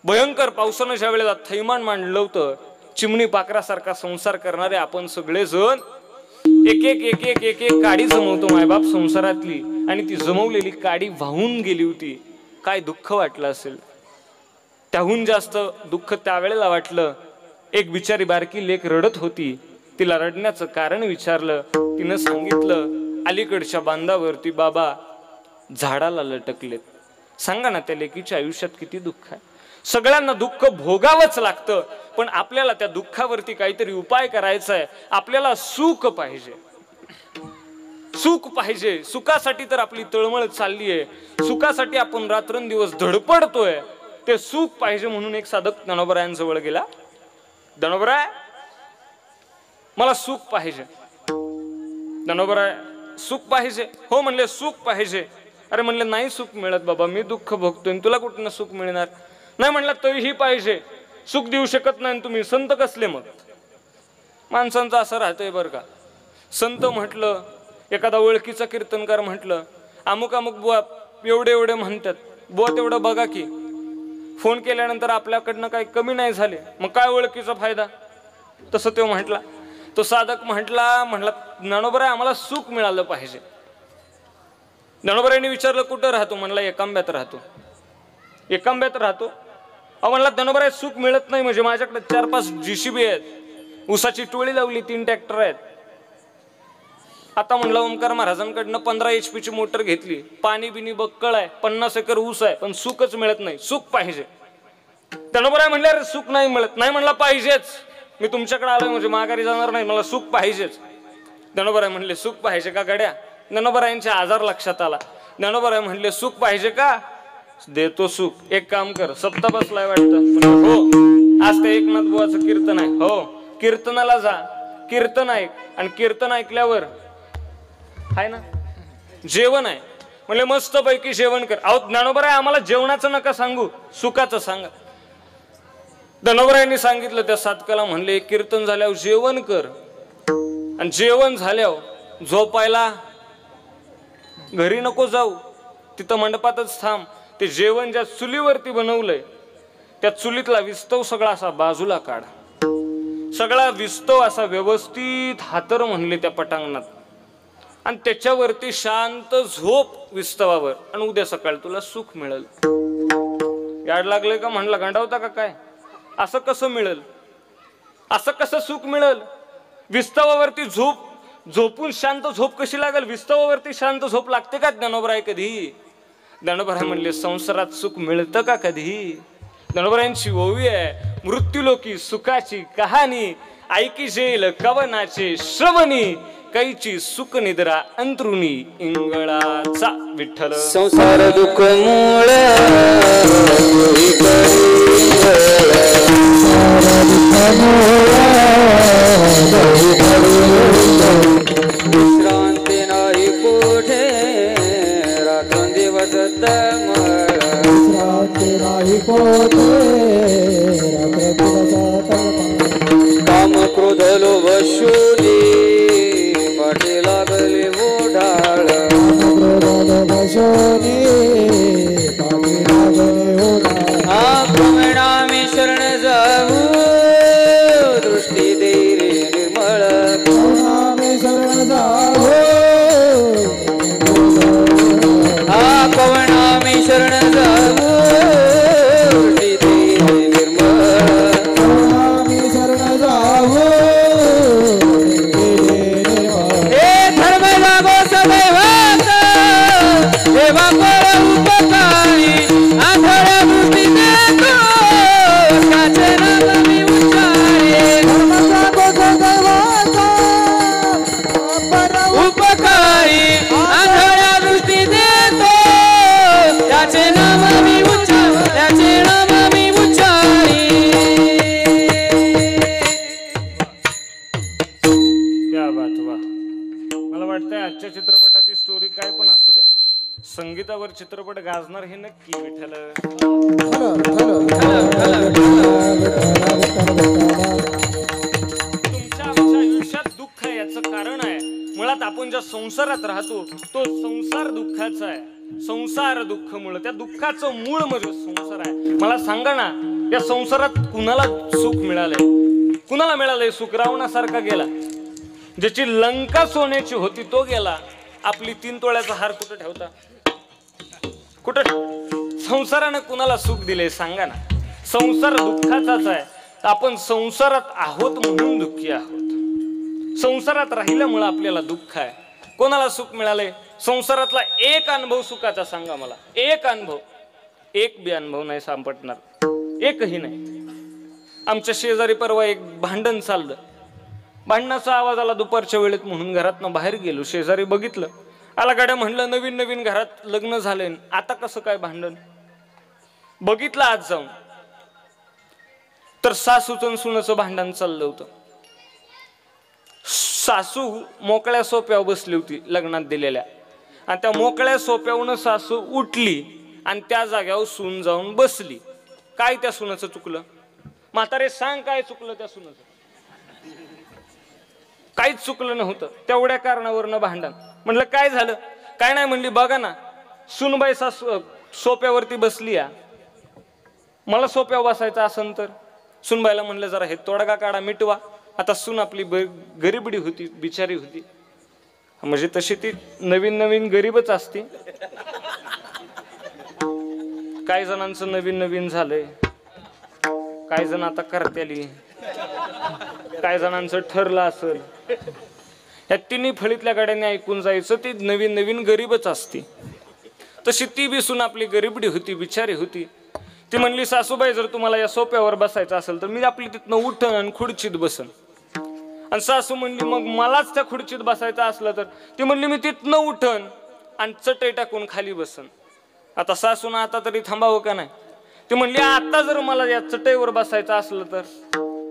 भयंकर पावसानं ज्या वेळेला थैमान मांडलं होतं, चिमणी पाखरासारखा संसार करणारे आपण सगळेजण एक एक एक एक एक एक काडी जमवतो मायबाप संसारातली, आणि ती जमवलेली काडी वाहून गेली होती. काय दुःख वाटलं असेल. त्याहून जास्त दुःख त्यावेळेला वाटलं, एक बिचारी बारकी लेक रडत होती. तिला रडण्याचं कारण विचारलं, तिनं सांगितलं अलीकडच्या बांधावरती बाबा झाडाला लटकलेत. सांगा ना त्या लेकीच्या आयुष्यात किती दुःख आहे. सगळ्यांना दुःख भोगावंच लागतं, पण आपल्याला त्या दुःखावरती काहीतरी उपाय करायचा आहे. आपल्याला सुख पाहिजे, सुख पाहिजे. सुखासाठी तर आपली तळमळ चालली आहे, सुखासाठी आपण रात्रंदिवस धडपडतोय. ते सुख पाहिजे म्हणून एक साधक ज्ञानोबरायांजवळ गेला. ज्ञानोबराय मला सुख पाहिजे. ज्ञानोबराय सुख पाहिजे? हो म्हणले सुख पाहिजे. अरे म्हणले नाही सुख मिळत बाबा, मी दुःख भोगतोय, तुला कुठनं सुख मिळणार. नाही म्हणलं तरीही पाहिजे, सुख देऊ शकत नाही तुम्ही संत कसले. मग माणसांचं असं राहतंय बरं का. संत म्हटलं, एखादा ओळखीचा कीर्तनकार म्हटलं, अमुक अमुक बुवा एवढे एवढे म्हणतात, बुवा तेवढं बघा की. फोन केल्यानंतर आपल्याकडनं काही कमी नाही झाले, मग काय ओळखीचा फायदा. तसं तो म्हटला. तो साधक म्हटला ज्ञानोबराय आम्हाला सुख मिळालं पाहिजे. ज्ञानोबरायांनी विचारलं कुठं राहतो. म्हणला एकांब्यात राहतो. एकांब्यात राहतो. म्हणला ज्ञानोबराय सुख मिळत नाही म्हणजे माझ्याकडे 4-5 JCB आहेत, ऊसाची टोळी लावली, 3 ट्रॅक्टर आहेत. आता म्हणलं ओंकार महाराजांकडनं 15 HP ची मोटर घेतली, पाणी बिनी बक्कळ आहे, 50 एकर ऊस आहे, पण सुखच मिळत नाही, सुख पाहिजे. ज्ञानोबराय म्हणले अरे सुख नाही मिळत. नाही म्हणला पाहिजेच, मी तुमच्याकडे आलोय म्हणजे माघारी जाणार नाही, मला सुख पाहिजेच. ज्ञानोबराय म्हणले सुख पाहिजे का गड्या. ज्ञानोबरायांचे आजार लक्षात आला. ज्ञानोबराय म्हणले सुख पाहिजे का, देतो सुख. एक काम कर, सप्ताह बसलाय वाटतं. हो आज ते एकनाथ बुवाचं कीर्तन आहे. हो कीर्तनाला जा, कीर्तन ऐक, आणि कीर्तन ऐकल्यावर आहे ना जेवण आहे. म्हणले मस्त पैकी जेवण कर. अहो ज्ञानोबराय आम्हाला जेवणाचं नका सांगू, सुखाचं सांगा. ज्ञानोबरायांनी सांगितलं त्या साधकाला, म्हणले कीर्तन झाल्यावर जेवण कर, आणि जेवण झाल्यावर झोपायला घरी नको जाऊ, तिथं मंडपातच थांब. ते जेवण ज्या चुलीवरती बनवलंय त्या चुलीतला विस्तव सगळा असा बाजूला काढ, सगळा विस्तव असा व्यवस्थित हातर म्हणले त्या पटांगणात, आणि त्याच्यावरती शांत झोप विस्तवावर, आणि उद्या सकाळी तुला सुख मिळेल. याड लागले का म्हणला, गांडावता का काय. असं कसं मिळेल, असं कसं सुख मिळेल. विस्तवावरती झोपून शांत झोप कशी लागेल? विस्तवावरती शांत झोप लागते का ज्ञानोबराय कधी? ज्ञानोबराय म्हणले संसारात सुख मिळतं का कधी? ज्ञानोबरायांची ओवी आहे, मृत्यूलोकी सुखाची कहाणी ऐकी जेल कवनाचे श्रवणी, कैची सुख निद्रा अंतरुणी इंगळाचा विठ्ठल. संसार दुःख मूळ विश्रांती नाही कुठे राखून दिवस विश्रांती नाही कुठे काम क्रोध लोभ शूली पाठी लागले ओढाळ मी शरण जाऊ दृष्टी दे रे निर्मळ शरण जाऊ पवना मी शरण जाऊ दृष्टी दे रे निर्मळ शरण जाऊ हे धर्म लागो सदैवात देवा पर उपकारी आंधळ्या दृष्टी देतो त्याचे नाम मी उच्चारे उपकारी आंधळ्या दृष्टी देतो त्याचे नाम मी उच्चारे त्याचे नाम मी उच्चारी. क्या बात वा. मला वाटतंय आजच्या चित्रपटाची स्टोरी काय पण असू द्या, संगीतावर चित्रपट गाजणार हे नक्की विठ्ठल. तुमच्या आमच्या आयुष्यात दुःख आहे याचं कारण आहे मुळात आपण ज्या संसारात राहतो तो संसार दुःखाचा आहे. संसार दुःख मूळ, त्या दुःखाचं मूळ म्हणजे संसार आहे. मला सांगा ना, या संसारात कुणाला सुख मिळालंय? कुणाला मिळालंय सुख? रावणासारखा गेला, ज्याची लंका सोन्याची होती तो गेला. आपली 3 तोळ्याचा हार कुठं ठेवता? कुठं? संसारानं कुणाला सुख दिले सांगा ना? संसार दुःखाचाच आहे. आपण संसारात आहोत म्हणून दुःखी आहोत. संसारात राहिल्यामुळे आपल्याला दुःख आहे. कोणाला सुख मिळाले? संसारातला एक अनुभव सुखाचा सांगा मला. एक अनुभव, एक बी अनुभव नाही सापडणार, एकही नाही. आमच्या शेजारी परवा एक भांडण चाललं. भांडणाचा आवाज आला दुपारच्या वेळेत म्हणून घरातनं बाहेर गेलो. शेजारी बघितलं, आला गाड्या. म्हणलं नवीन नवीन घरात लग्न झालंय, आता कसं काय भांडण? बघितलं आज जाऊन तर सासूचं सुनाचं भांडण चाललं होतं. सासू मोकळ्या सोप्यावर बसली होती लग्नात दिलेल्या, आणि त्या मोकळ्या सोप्यावरून सासू उठली आणि त्या जाग्यावर सून जाऊन बसली. काय त्या सुनाचं चुकलं? म्हातारे सांग, काय चुकलं त्या सुनाचं? काहीच चुकलं नव्हतं. तेवढ्या कारणावरनं भांडण. म्हणलं काय झालं? काय नाही म्हणली, बघा ना सुनबाई सोप्यावरती बसली या, मला सोप्यावर बसायचं असन तर. सुनबाईला म्हणलं जरा हे तोडगा काढा मिटवा. आता सून आपली गरीबडी होती, बिचारी होती. म्हणजे तशी ती नवीन नवीन गरीबच असते. काही जणांचं नवीन नवीन झालंय, काही जण आता करत्याली, काही जणांचं ठरलं असेल. या तिन्ही फळीतल्या गाड्यांनी ऐकून जायचं ती नवीन नवीन गरीबच असते. तशी ती बिसून आपली गरीबडी होती, बिचारी होती. ती म्हणली सासूबाई जर तुम्हाला या सोप्यावर बसायचं असेल तर मी आपली तिथनं उठन आणि खुर्चीत बसन. आणि सासू म्हणली मग मलाच त्या खुर्चीत बसायचं असलं तर? ती म्हणली मी तिथनं उठन आणि चटई टाकून खाली बसन. आता सासून आता तरी थांबावं का नाही? ती म्हणली आता जर मला या चटईवर बसायचं असलं तर?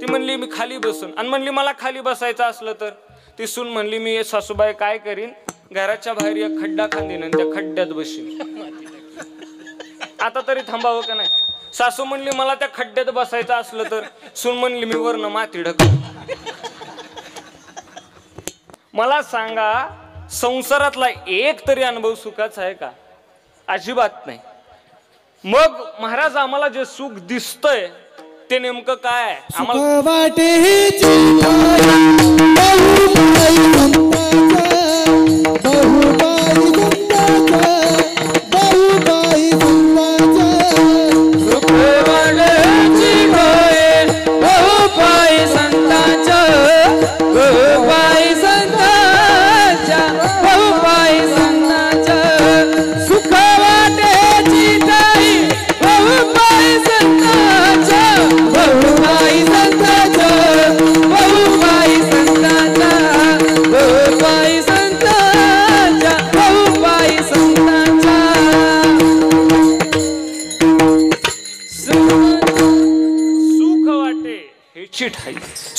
ती म्हणली मी खाली बसन. आणि म्हणली मला खाली बसायचं असलं तर? ती सून म्हणली मी सासूबाई काय करीन, घराच्या बाहेर एक खड्डा खांदीन आणि त्या खड्ड्यात बसीन. आता तरी थांबावं का नाही? सासू म्हणली मला त्या खड्ड्यात बसायचं असलं तर? सून म्हणली मी वरनं माती ढकल. मला सांगा, संसारातला एक तरी अनुभव सुखाचा आहे का? अजिबात नाही. मग महाराज आम्हाला जे सुख दिसतंय ते नेमकं काय आहे? आम्हाला बहुपाई संतांचं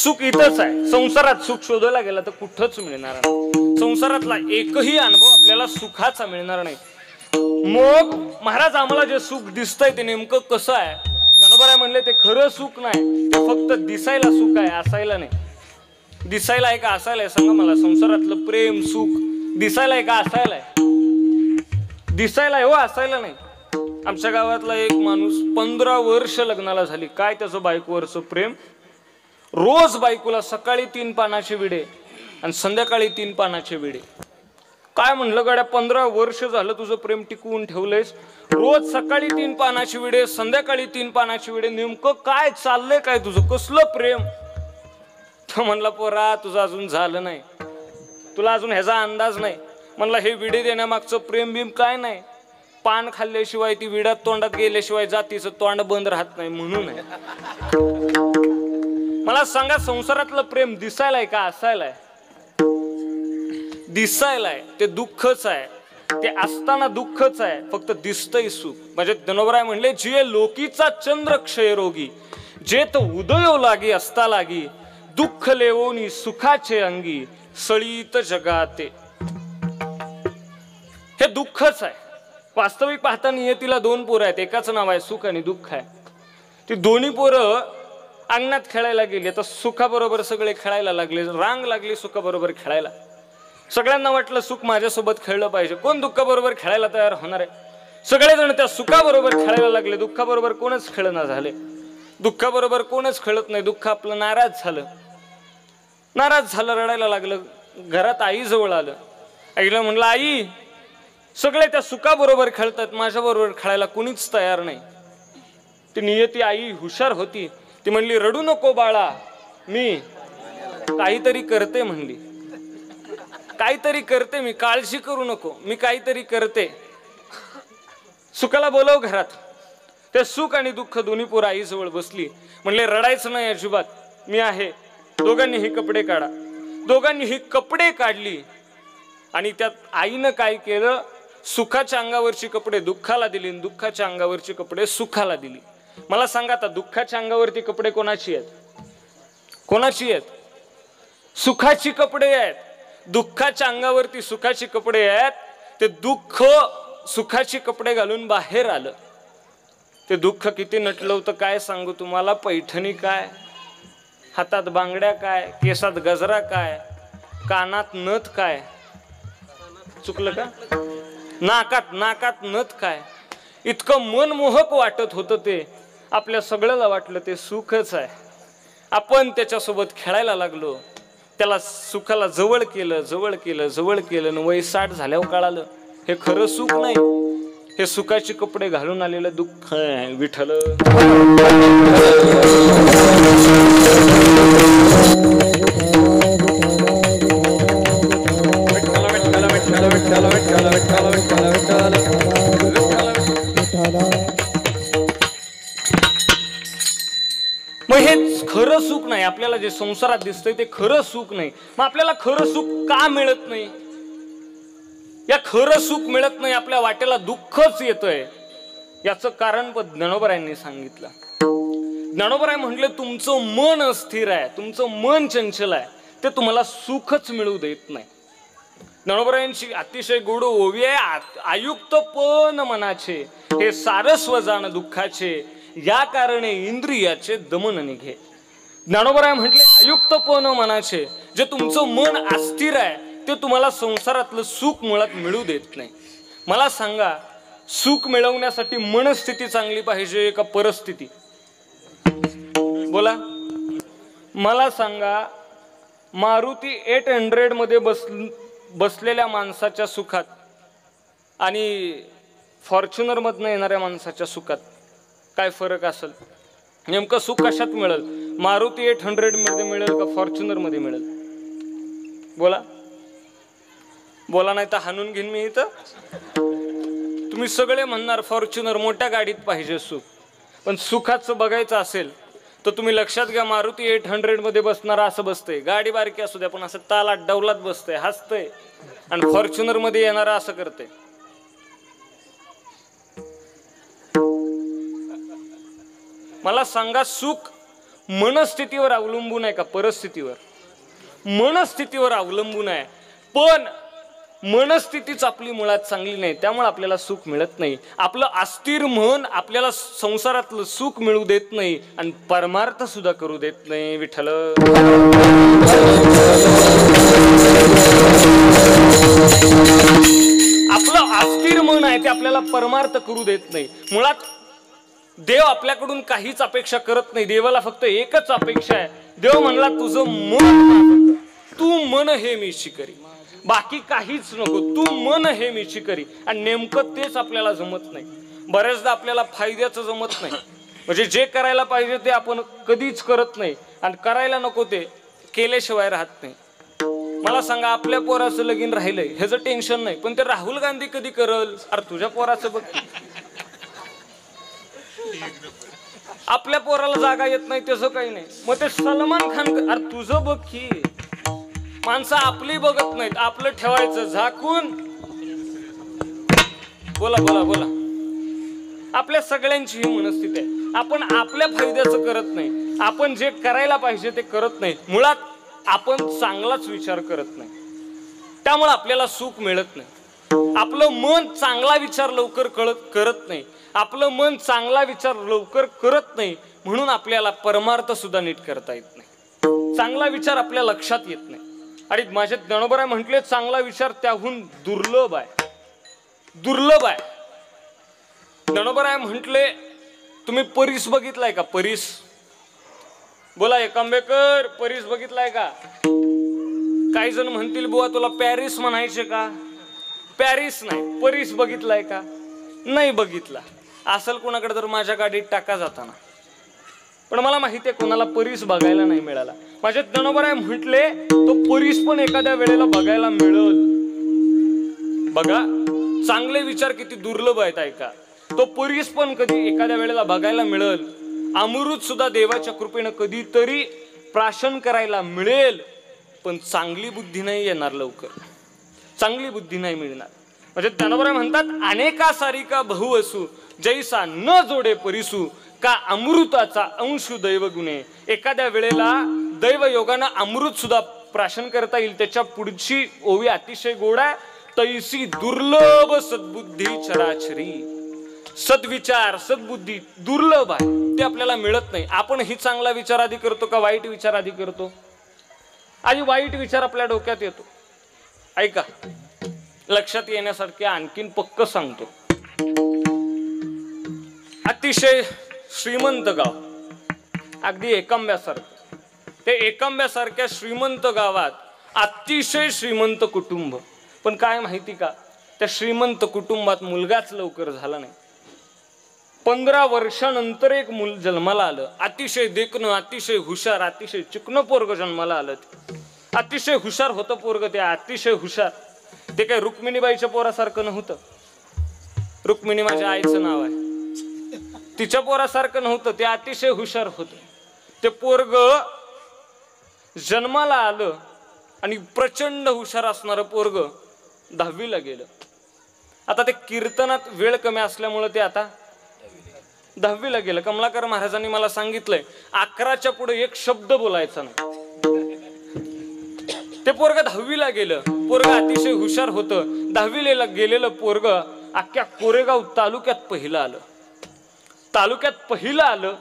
सुख इथंच आहे. संसारात सुख शोधायला गेला तर कुठंच मिळणार नाही. संसारातला एकही अनुभव आपल्याला सुखाचा मिळणार नाही. मग महाराज आम्हाला जे सुख दिसतंय ते नेमकं कसं आहे? ज्ञानोबा म्हणले ते खरं सुख नाही, ते फक्त दिसायला सुख आहे, असायला नाही. दिसायला आहे का असायला आहे? सांगा मला. संसारातलं प्रेम सुख दिसायला आहे का असायला आहे? दिसायला आहे हो, असायला नाही. आमच्या गावातला एक माणूस 15 वर्ष लग्नाला झाली. काय त्याचं बायकोवरचं प्रेम. रोज बायकोला सकाळी 3 पानाचे विडे आणि संध्याकाळी 3 पानाचे विडे. काय म्हणलं गाड्या, 15 वर्ष झालं तुझं प्रेम टिकवून ठेवलंयस. रोज सकाळी 3 पानाची विडे, संध्याकाळी 3 पानाची विडे. नेमकं काय चाललंय काय तुझं? कसलं प्रेम? तो म्हणला पोरा तुझं अजून झालं नाही, तुला अजून ह्याचा अंदाज नाही. म्हणला हे विडे देण्यामागचं प्रेम बिम काय नाही. पान खाल्ल्याशिवाय ती विड्यात तोंडात गेल्याशिवाय जातीचं तोंड बंद राहत नाही म्हणून आहे. मला सांगा संसारातलं प्रेम दिसायला आहे का असायला आहे? दिसायला आहे. ते दुःखच आहे, ते असताना दुःखच आहे, फक्त दिसतंय सुख. म्हणजे ज्ञानोबराय म्हणले जे लोकीचा चंद्र क्षयरोगी, जे तो उदयो लागी असता लागी, दुःख लेवोनी सुखाचे अंगी, सळीत जगाते. हे दुःखच आहे. वास्तविक पाहता नियतीला 2 पोरं आहेत, एकाचं नाव आहे सुख आणि दुःख आहे. ती दोन्ही पोरं अंगणात खेळायला गेली. आता सुखाबरोबर सगळे खेळायला लागले, रांग लागली सुखाबरोबर खेळायला. सगळ्यांना वाटलं सुख माझ्यासोबत खेळलं पाहिजे, कोण दुःखाबरोबर खेळायला तयार होणार आहे? सगळेजण त्या सुखाबरोबर खेळायला लागले. दुःखाबरोबर कोणच खेळना झाले. दुःखाबरोबर कोणच खेळत नाही. दुःख आपलं नाराज झालं, रडायला लागलं. घरात आई जवळ आलं. आईला म्हणलं आई सगळे त्या सुखाबरोबर खेळतात, माझ्याबरोबर खेळायला कुणीच तयार नाही. ती नियती आई हुशार होती. ती म्हणली रडू नको बाळा, मी काहीतरी करते म्हणली. काहीतरी करते मी, काळजी करू नको, मी काहीतरी करते. सुखाला बोलव घरात. ते सुख आणि दुःख दोन्ही पोरं आई जवळ बसली. म्हणले रडायचं नाही अजिबात, मी आहे. दोघांनी ही कपडे काढा. दोघांनी ही कपडे काढली आणि त्यात आईनं काय केलं, सुखाच्या अंगावरची कपडे दुःखाला दिली, दुःखाच्या अंगावरची कपडे सुखाला दिली. मला सांगा आता दुःखाच्या अंगावरती कपडे कोणाची आहेत? कोणाची आहेत? सुखाची कपडे आहेत. दुःखाच्या अंगावरती सुखाची कपडे आहेत. ते दुःख सुखाची कपडे घालून बाहेर आलं. ते दुःख किती नटलं होतं काय सांगू तुम्हाला. पैठणी काय, हातात बांगड्या काय, केसात गजरा काय, कानात नथ काय, चुकलं का, नाकात नथ काय. इतकं मनमोहक वाटत होतं ते. आपल्या सगळ्याला वाटलं ते सुखच आहे. आपण त्याच्यासोबत खेळायला लागलो. त्याला सुखाला जवळ केलं. वय 60 झाल्यावर कळालं हे खरं सुख नाही, हे सुखाचे कपडे घालून आलेलं दुःख आहे. विठ्ठल मग हे खरं सुख नाही. आपल्याला जे संसारात दिसतंय ते खरं सुख नाही. मग आपल्याला खरं सुख का मिळत नाही? या खरं सुख मिळत नाही, आपल्या वाटेला दुःखच येतंय. याचं कारण पण ज्ञानोबरायांनी सांगितलं. ज्ञानोबराय म्हटले तुमचं मन अस्थिर आहे, तुमचं मन चंचल आहे, ते तुम्हाला सुखच मिळू देत नाही. ज्ञानोबरायांची अतिशय गोड ओवी आहे. आयुक्त पण मनाचे हे सारस्व जाण दुःखाचे, या कारणे इंद्रियाचे दमन निघे. ज्ञानोबराय म्हटले आयुक्त पण मनाचे, जे तुमचं मन अस्थिर आहे ते तुम्हाला संसारातलं सुख मुळात मिळू देत नाही. मला सांगा सुख मिळवण्यासाठी मनस्थिती चांगली पाहिजे का परिस्थिती? बोला मला सांगा. मारुती 800 मध्ये बसलेल्या माणसाच्या सुखात आणि फॉर्च्युनर मधनं येणाऱ्या माणसाच्या सुखात काय फरक असेल? नेमकं सुख कशात मिळेल? मारुती 800 मध्ये मिळेल का फॉर्च्युनर मध्ये मिळेल? बोला नाही तर हाणून घेईन मी इथं. तुम्ही सगळे म्हणणार फॉर्च्युनर मोठ्या गाडीत पाहिजे सुख. पण सुखाचं बघायचं असेल तर तुम्ही लक्षात घ्या, मारुती 800 मध्ये बसणारा असं बसतंय, गाडी बारकी असू द्या पण असं तालात डौलात बसतंय, हसतंय. आणि फॉर्च्युनर मध्ये येणारा असं करते. मला सांगा सुख मनस्थितीवर अवलंबून आहे का परिस्थितीवर? मनस्थितीवर अवलंबून आहे. पण मनस्थितीच आपली मुळात चांगली नाही, त्यामुळे आपल्याला सुख मिळत नाही. आपलं अस्थिर मन आपल्याला संसारातलं सुख मिळू देत नाही आणि परमार्थ सुद्धा करू देत नाही. विठ्ठल आपलं अस्थिर मन आहे ते आपल्याला परमार्थ करू देत नाही. मुळात देव आपल्याकडून काहीच अपेक्षा करत नाही. देवाला फक्त एकच अपेक्षा आहे. देव म्हणला तुझं मन, तू मन हे मी शिकरी, बाकी काहीच नको, तू मन हे मी शिकरी. आणि नेमकं तेच आपल्याला जमत नाही. बऱ्याचदा आपल्याला फायद्याचं जमत नाही, म्हणजे जे करायला पाहिजे ते आपण कधीच करत नाही आणि करायला नको ते केल्याशिवाय राहत नाही. मला सांगा, आपल्या पोराचं लगीन राहिलंय ह्याचं टेन्शन नाही, पण ते राहुल गांधी कधी करल? अरे तुझ्या पोराचं बघ. आपल्या पोराला जागा येत नाही त्याचं काही नाही, मग ते सलमान खान, अरे तुझं बघ की. माणसं आपली बघत नाहीत, आपलं ठेवायचं झाकून. बोला बोला बोला. आपल्या सगळ्यांची ही मनस्थिती आहे. आपण आपल्या फायद्याचं करत नाही, आपण जे करायला पाहिजे ते करत नाही. मुळात आपण चांगलाच विचार करत नाही, त्यामुळे आपल्याला सुख मिळत नाही. आपलं मन चांगला विचार लवकर करत नाही. आपलं मन चांगला विचार लवकर करत नाही, म्हणून आपल्याला परमार्थ सुद्धा नीट करता येत नाही. चांगला विचार आपल्या लक्षात येत नाही. आणि माझे ज्ञानोबराय म्हटले चांगला विचार त्याहून दुर्लभ आहे, दुर्लभ आहे. ज्ञानोबराय म्हटले तुम्ही परीस बघितलाय का? परीस बोला एकांबेकर, परीस बघितलाय का? काही जण म्हणतील बुवा तुला पॅरिस म्हणायचे का? पॅरिस नाही, परीस बघितलाय का? नाही बघितला. असेल कोणाकडे तर माझ्या गाडीत टाका जाताना, पण मला माहिती आहे कोणाला परीस बघायला नाही मिळाला. माझे ज्ञानोबराय म्हटले तो परीस पण एखाद्या वेळेला बघायला मिळल. बघा चांगले विचार किती दुर्लभ आहेत ऐका. तो परीस पण कधी एखाद्या वेळेला बघायला मिळल. अमृत सुद्धा देवाच्या कृपेनं कधीतरी प्राशन करायला मिळेल, पण चांगली बुद्धी नाही येणार लवकर, चांगली बुद्धी नाही मिळणार. म्हणजे ज्ञानोबराय म्हणतात अनेका सारिका बहुवसू जैसा न जोडे परिसू का अमृताचा अंशु दैव गुणे. एखाद्या वेळेला दैव योगानं अमृत सुद्धा प्राशन करता येईल. त्याच्या पुढची ओवी अतिशय गोड आहे. तैसी दुर्लभ सद्बुद्धी चराचरी. सद्विचार सद्बुद्धी दुर्लभ आहे, ते आपल्याला मिळत नाही. आपण ही चांगला विचार आधी करतो का वाईट विचार आधी करतो? आधी वाईट विचार आपल्या डोक्यात येतो. ऐका, लक्षात येण्यासारखे आणखीन पक्क सांगतो. अतिशय श्रीमंत गाव, अगदी एकांब्यासारखं. ते एकांब्यासारख्या श्रीमंत गावात अतिशय श्रीमंत कुटुंब. पण काय माहिती का, त्या श्रीमंत कुटुंबात मुलगाच लवकर झाला नाही. 15 वर्षानंतर एक मूल जन्माला आलं. अतिशय देखणं, अतिशय हुशार, अतिशय चिकनं पोरग जन्माला आलं. अतिशय हुशार होतं पोरग, ते अतिशय हुशार. ते काही रुक्मिणीबाईच्या पोरासारखं नव्हतं. रुक्मिणी माझ्या आईचं नाव आहे. तिच्या पोरासारखं नव्हतं, ते अतिशय हुशार होतं. ते पोरग जन्माला आलं आणि प्रचंड हुशार असणारं पोरग 10वीला गेलं. आता ते कीर्तनात वेळ कमी असल्यामुळे ते आता 10वीला गेलं. कमलाकर महाराजांनी मला सांगितलंय 11च्या पुढे एक शब्द बोलायचा नाही. ते पोरग 10वीला गेलं. पोरग अतिशय हुशार होतं. 10वीला गेलेलं पोरग अख्ख्या कोरेगाव तालुक्यात पहिलं आलं. तालुक्यात पहिलं आलं.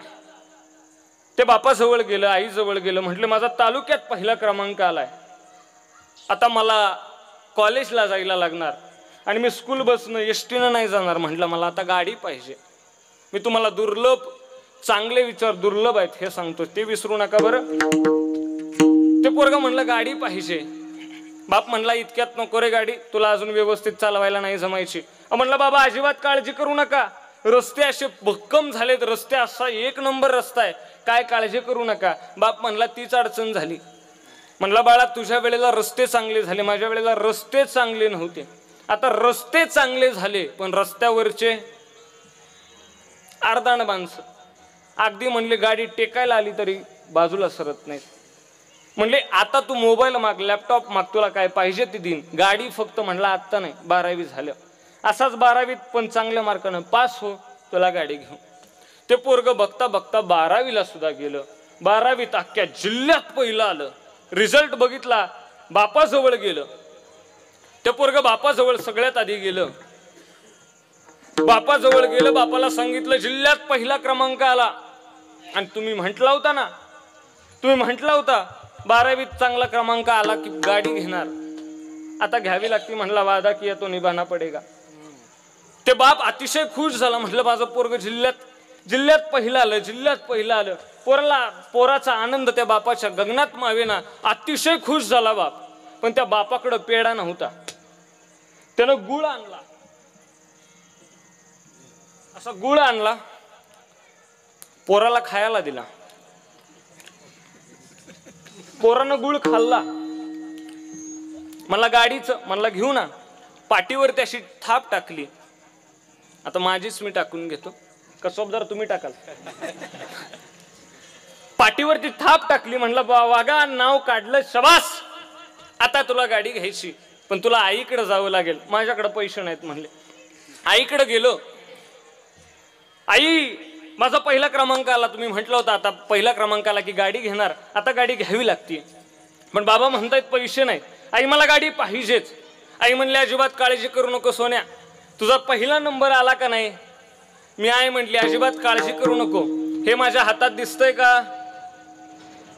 ते बापाजवळ गेलं, आईजवळ गेलं. म्हटलं माझा तालुक्यात पहिला क्रमांक आलाय, आता मला कॉलेजला जायला लागणार आणि मी स्कूल बसनं एसटीनं नाही जाणार. म्हटलं मला आता गाडी पाहिजे. मी तुम्हाला दुर्लभ चांगले विचार दुर्लभ आहेत हे सांगतो, ते विसरू नका बरं. ते पोरगा म्हणलं गाडी पाहिजे. बाप म्हणला इतक्यात नको रे गाडी, तुला अजून व्यवस्थित चालवायला नाही जमायची. म्हणलं बाबा अजिबात काळजी करू नका, रस्ते असे भक्कम झालेत, रस्ते असा 1 नंबर रस्ता आहे, काय काळजी करू नका. बाप म्हणला तीच अडचण झाली. म्हणला बाळा तुझ्या वेळेला रस्ते चांगले झाले, माझ्या वेळेला रस्ते चांगले नव्हते. आता रस्ते चांगले झाले, पण रस्त्यावरचे अर्धाण माणसं अगदी म्हणले गाडी टेकायला आली तरी बाजूला सरत नाहीत. म्हणले आता तू मोबाईल माग, लॅपटॉप माग, तुला काय पाहिजे ते देईन, गाडी फक्त. म्हणला आत्ता नाही, 12वी झालं. असाच 12वीत पण चांगल्या मार्कानं पास हो, तुला गाडी घेऊ. ते पोरग बघता बघता 12वीला सुद्धा गेलं. 12वीत अख्ख्या जिल्ह्यात पहिलं आलं. रिझल्ट बघितला, बापाजवळ गेलं. ते पोरग बापाजवळ सगळ्यात आधी गेलं. बापाजवळ गेलं, बापाला सांगितलं जिल्ह्यात पहिला क्रमांक आला. आणि तुम्ही म्हटला होता ना, तुम्ही म्हटला होता 12वीत चांगला क्रमांक आला की गाडी घेणार. आता घ्यावी लागती म्हणला, वादा किया तो निभाना पडेगा. ते बाप अतिशय खुश झाला. म्हटलं माझं पोरग जिल्ह्यात पहिलं आलं, जिल्ह्यात पहिलं आलं. पोराचा आनंद त्या बापाच्या गगनात मावेना. अतिशय खुश झाला बाप. पण त्या बापाकडं पेढा नव्हता. त्यानं गुळ आणला, असा गुळ आणला, पोराला खायला दिला. पोरानं गुळ खाल्ला. मला गाडीचं म्हणला घेऊ ना. पाठीवर त्याशी थाप टाकली. आता माझीच मी टाकून घेतो, कसोबदार तुम्ही टाकाल. पाठीवरती थाप टाकली. म्हणलं वागा, नाव काढलं, शबास, आता तुला गाडी घ्यायची, पण तुला आईकडे जावं लागेल. माझ्याकडे पैसे नाहीत म्हणले. आईकडे गेलो. आई, माझा पहिला क्रमांक आला, तुम्ही म्हटलं होतं आता पहिला क्रमांक आला की गाडी घेणार, आता गाडी घ्यावी लागते. पण बाबा म्हणतायत पैसे नाही. आई मला गाडी पाहिजेच. आई म्हणली अजिबात काळजी करू नको सोन्या, तुझा पहिला नंबर आला का नाही. मी आई म्हटली अजिबात काळजी करू नको. हे माझ्या हातात दिसतंय का,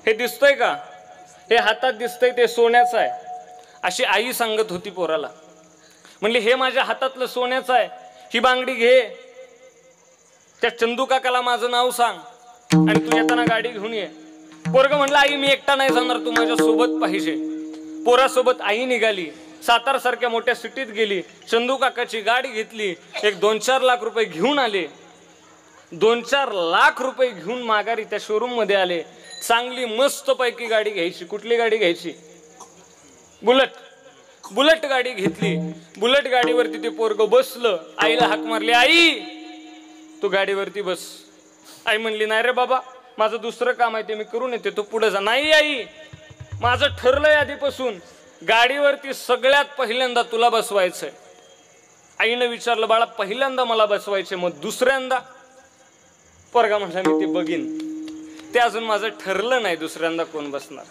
हे दिसतंय का, हे हातात दिसतंय ते सोन्याचं आहे. अशी आई सांगत होती पोराला. म्हणली हे माझ्या हातातलं सोन्याचं आहे, ही बांगडी घे, त्या चंदू काकाला माझं नाव सांग आणि तू येताना गाडी घेऊन ये. पोरग म्हणलं आई मी एकटा नाही जाणार, तू माझ्या सोबत पाहिजे. पोरासोबत आई निघाली. सातारा सारख्या मोठ्या सिटीत गेली. चंदू काकाची गाडी घेतली. एक 2-4 लाख रुपये घेऊन आले. 2-4 लाख रुपये घेऊन माघारी त्या शोरूम मध्ये आले. चांगली मस्त पैकी गाडी घ्यायची. कुठली गाडी घ्यायची? बुलेट गाडी घेतली. बुलेट गाडीवरती ते पोरग बसलं. आईला हाक मारली, आई तू गाडीवरती बस. आई म्हणली नाही रे बाबा, माझं दुसरं काम आहे ते मी करून येते, तू पुढे जा. नाही आई, माझं ठरलंय आधीपासून, गाडीवरती सगळ्यात पहिल्यांदा तुला बसवायचंय. आईनं विचारलं बाळा पहिल्यांदा मला बसवायचे, मग दुसऱ्यांदा? पोरगा म्हटला मी ते बघीन, ते अजून माझं ठरलं नाही दुसऱ्यांदा कोण बसणार,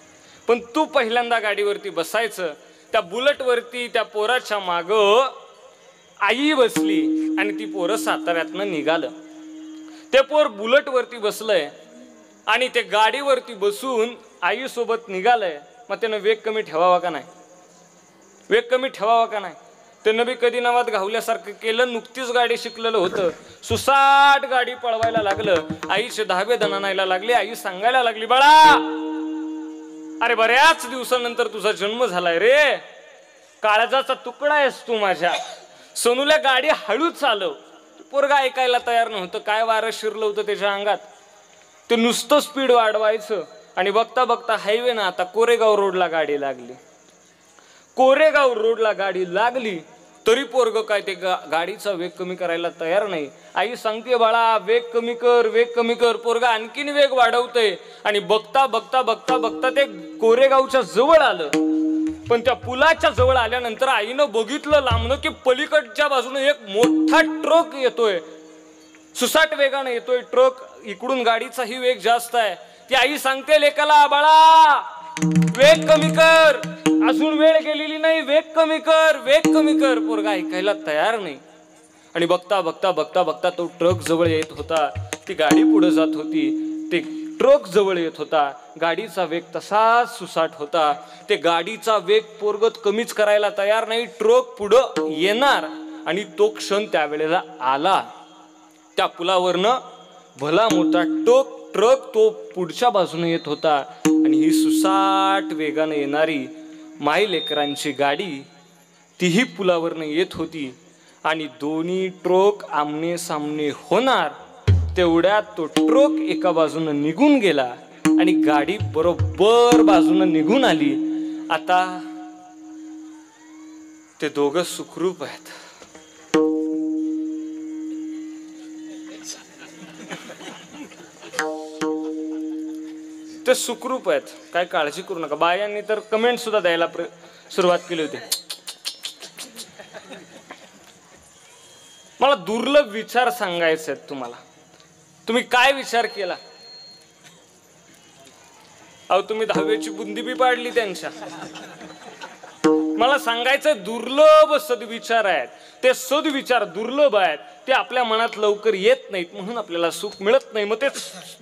पण तू पहिल्यांदा गाडीवरती बसायचं. त्या बुलेटवरती त्या पोराच्या माग आई बसली आणि ती पोरं साताऱ्यातनं निघालं. ते पोर बुलेटवरती बसलंय आणि ते गाडीवरती बसून आई सोबत निघालंय. मग त्यानं वेग कमी ठेवावा का नाही? वेग कमी ठेवावा का नाही? त्यानं बी कधी नावात घावल्यासारखं केलं. नुकतीच गाडी शिकलेलं होतं, सुसाट गाडी पळवायला लागलं. आईचे दहावे दणानायला लागले. आई सांगायला लागली बाळा अरे बऱ्याच दिवसानंतर तुझा जन्म झालाय रे, काळजाचा तुकडा आहेस तू माझ्या. सोनूला गाडी हळू चालव. पोरगा ऐकायला तयार नव्हतं. काय वारं शिरलं होतं त्याच्या अंगात, ते नुसतं स्पीड वाढवायचं. आणि बघता बघता हायवे ना आता कोरेगाव रोडला गाडी लागली. कोरेगाव रोडला गाडी लागली तरी पोरग काय ते गाडीचा वेग कमी करायला तयार नाही. आई सांगते बाळा वेग कमी कर, वेग कमी कर. पोरगा आणखीन वेग वाढवतय आणि बघता बघता बघता बघता ते कोरेगावच्या जवळ आलं. पण त्या पुलाच्या जवळ आल्यानंतर आईनं बघितलं लांबनं की पलीकडच्या बाजूने एक मोठा ट्रक येतोय. सुसाट वेगाने येतोय ट्रक. इकडून गाडीचाही वेग जास्त आहे. ती आई सांगते लेकाला बाळा वेग कमी कर, अजून वेळ गेलेली नाही, वेग कमी कर, वेग कमी कर. पोरगा ऐकायला तयार नाही. आणि बघता बघता बघता बघता तो ट्रक जवळ येत होता. ती गाडी पुढे जात होती. ते ट्रक जवळ येत होता. गाडीचा वेग तसाच सुसाट होता. ते गाडीचा वेग पोरगत कमीच करायला तयार नाही. ट्रक पुढं येणार आणि तो क्षण त्यावेळेला आला. त्या पुलावरनं भला मोठा ट्रक तो पुढच्या बाजूने येत होता आणि ही सुसाट वेगाने येणारी माई लेकरांची गाडी तीही पुलावरनं येत होती. आणि दोन्ही ट्रक आमने सामने होणार तेवढ्यात तो ट्रक एका बाजूनं निघून गेला आणि गाडी बरोबर बाजूनं निघून आली. आता ते दोघं सुखरूप आहेत. ते सुखरूप आहेत, काय काळजी करू नका. बायांनी तर कमेंट सुद्धा द्यायला सुरुवात केली होती. मला दुर्लभ विचार सांगायचे आहेत तुम्हाला. तुम्ही काय विचार केला? अहो तुम्ही 10वीची बुंदी बी पाडली त्यांच्या. मला सांगायचं दुर्लभ सद्विचार आहेत. ते सद्विचार दुर्लभ आहेत. ते आपल्या मनात लवकर येत नाहीत म्हणून आपल्याला सुख मिळत नाही. मग ते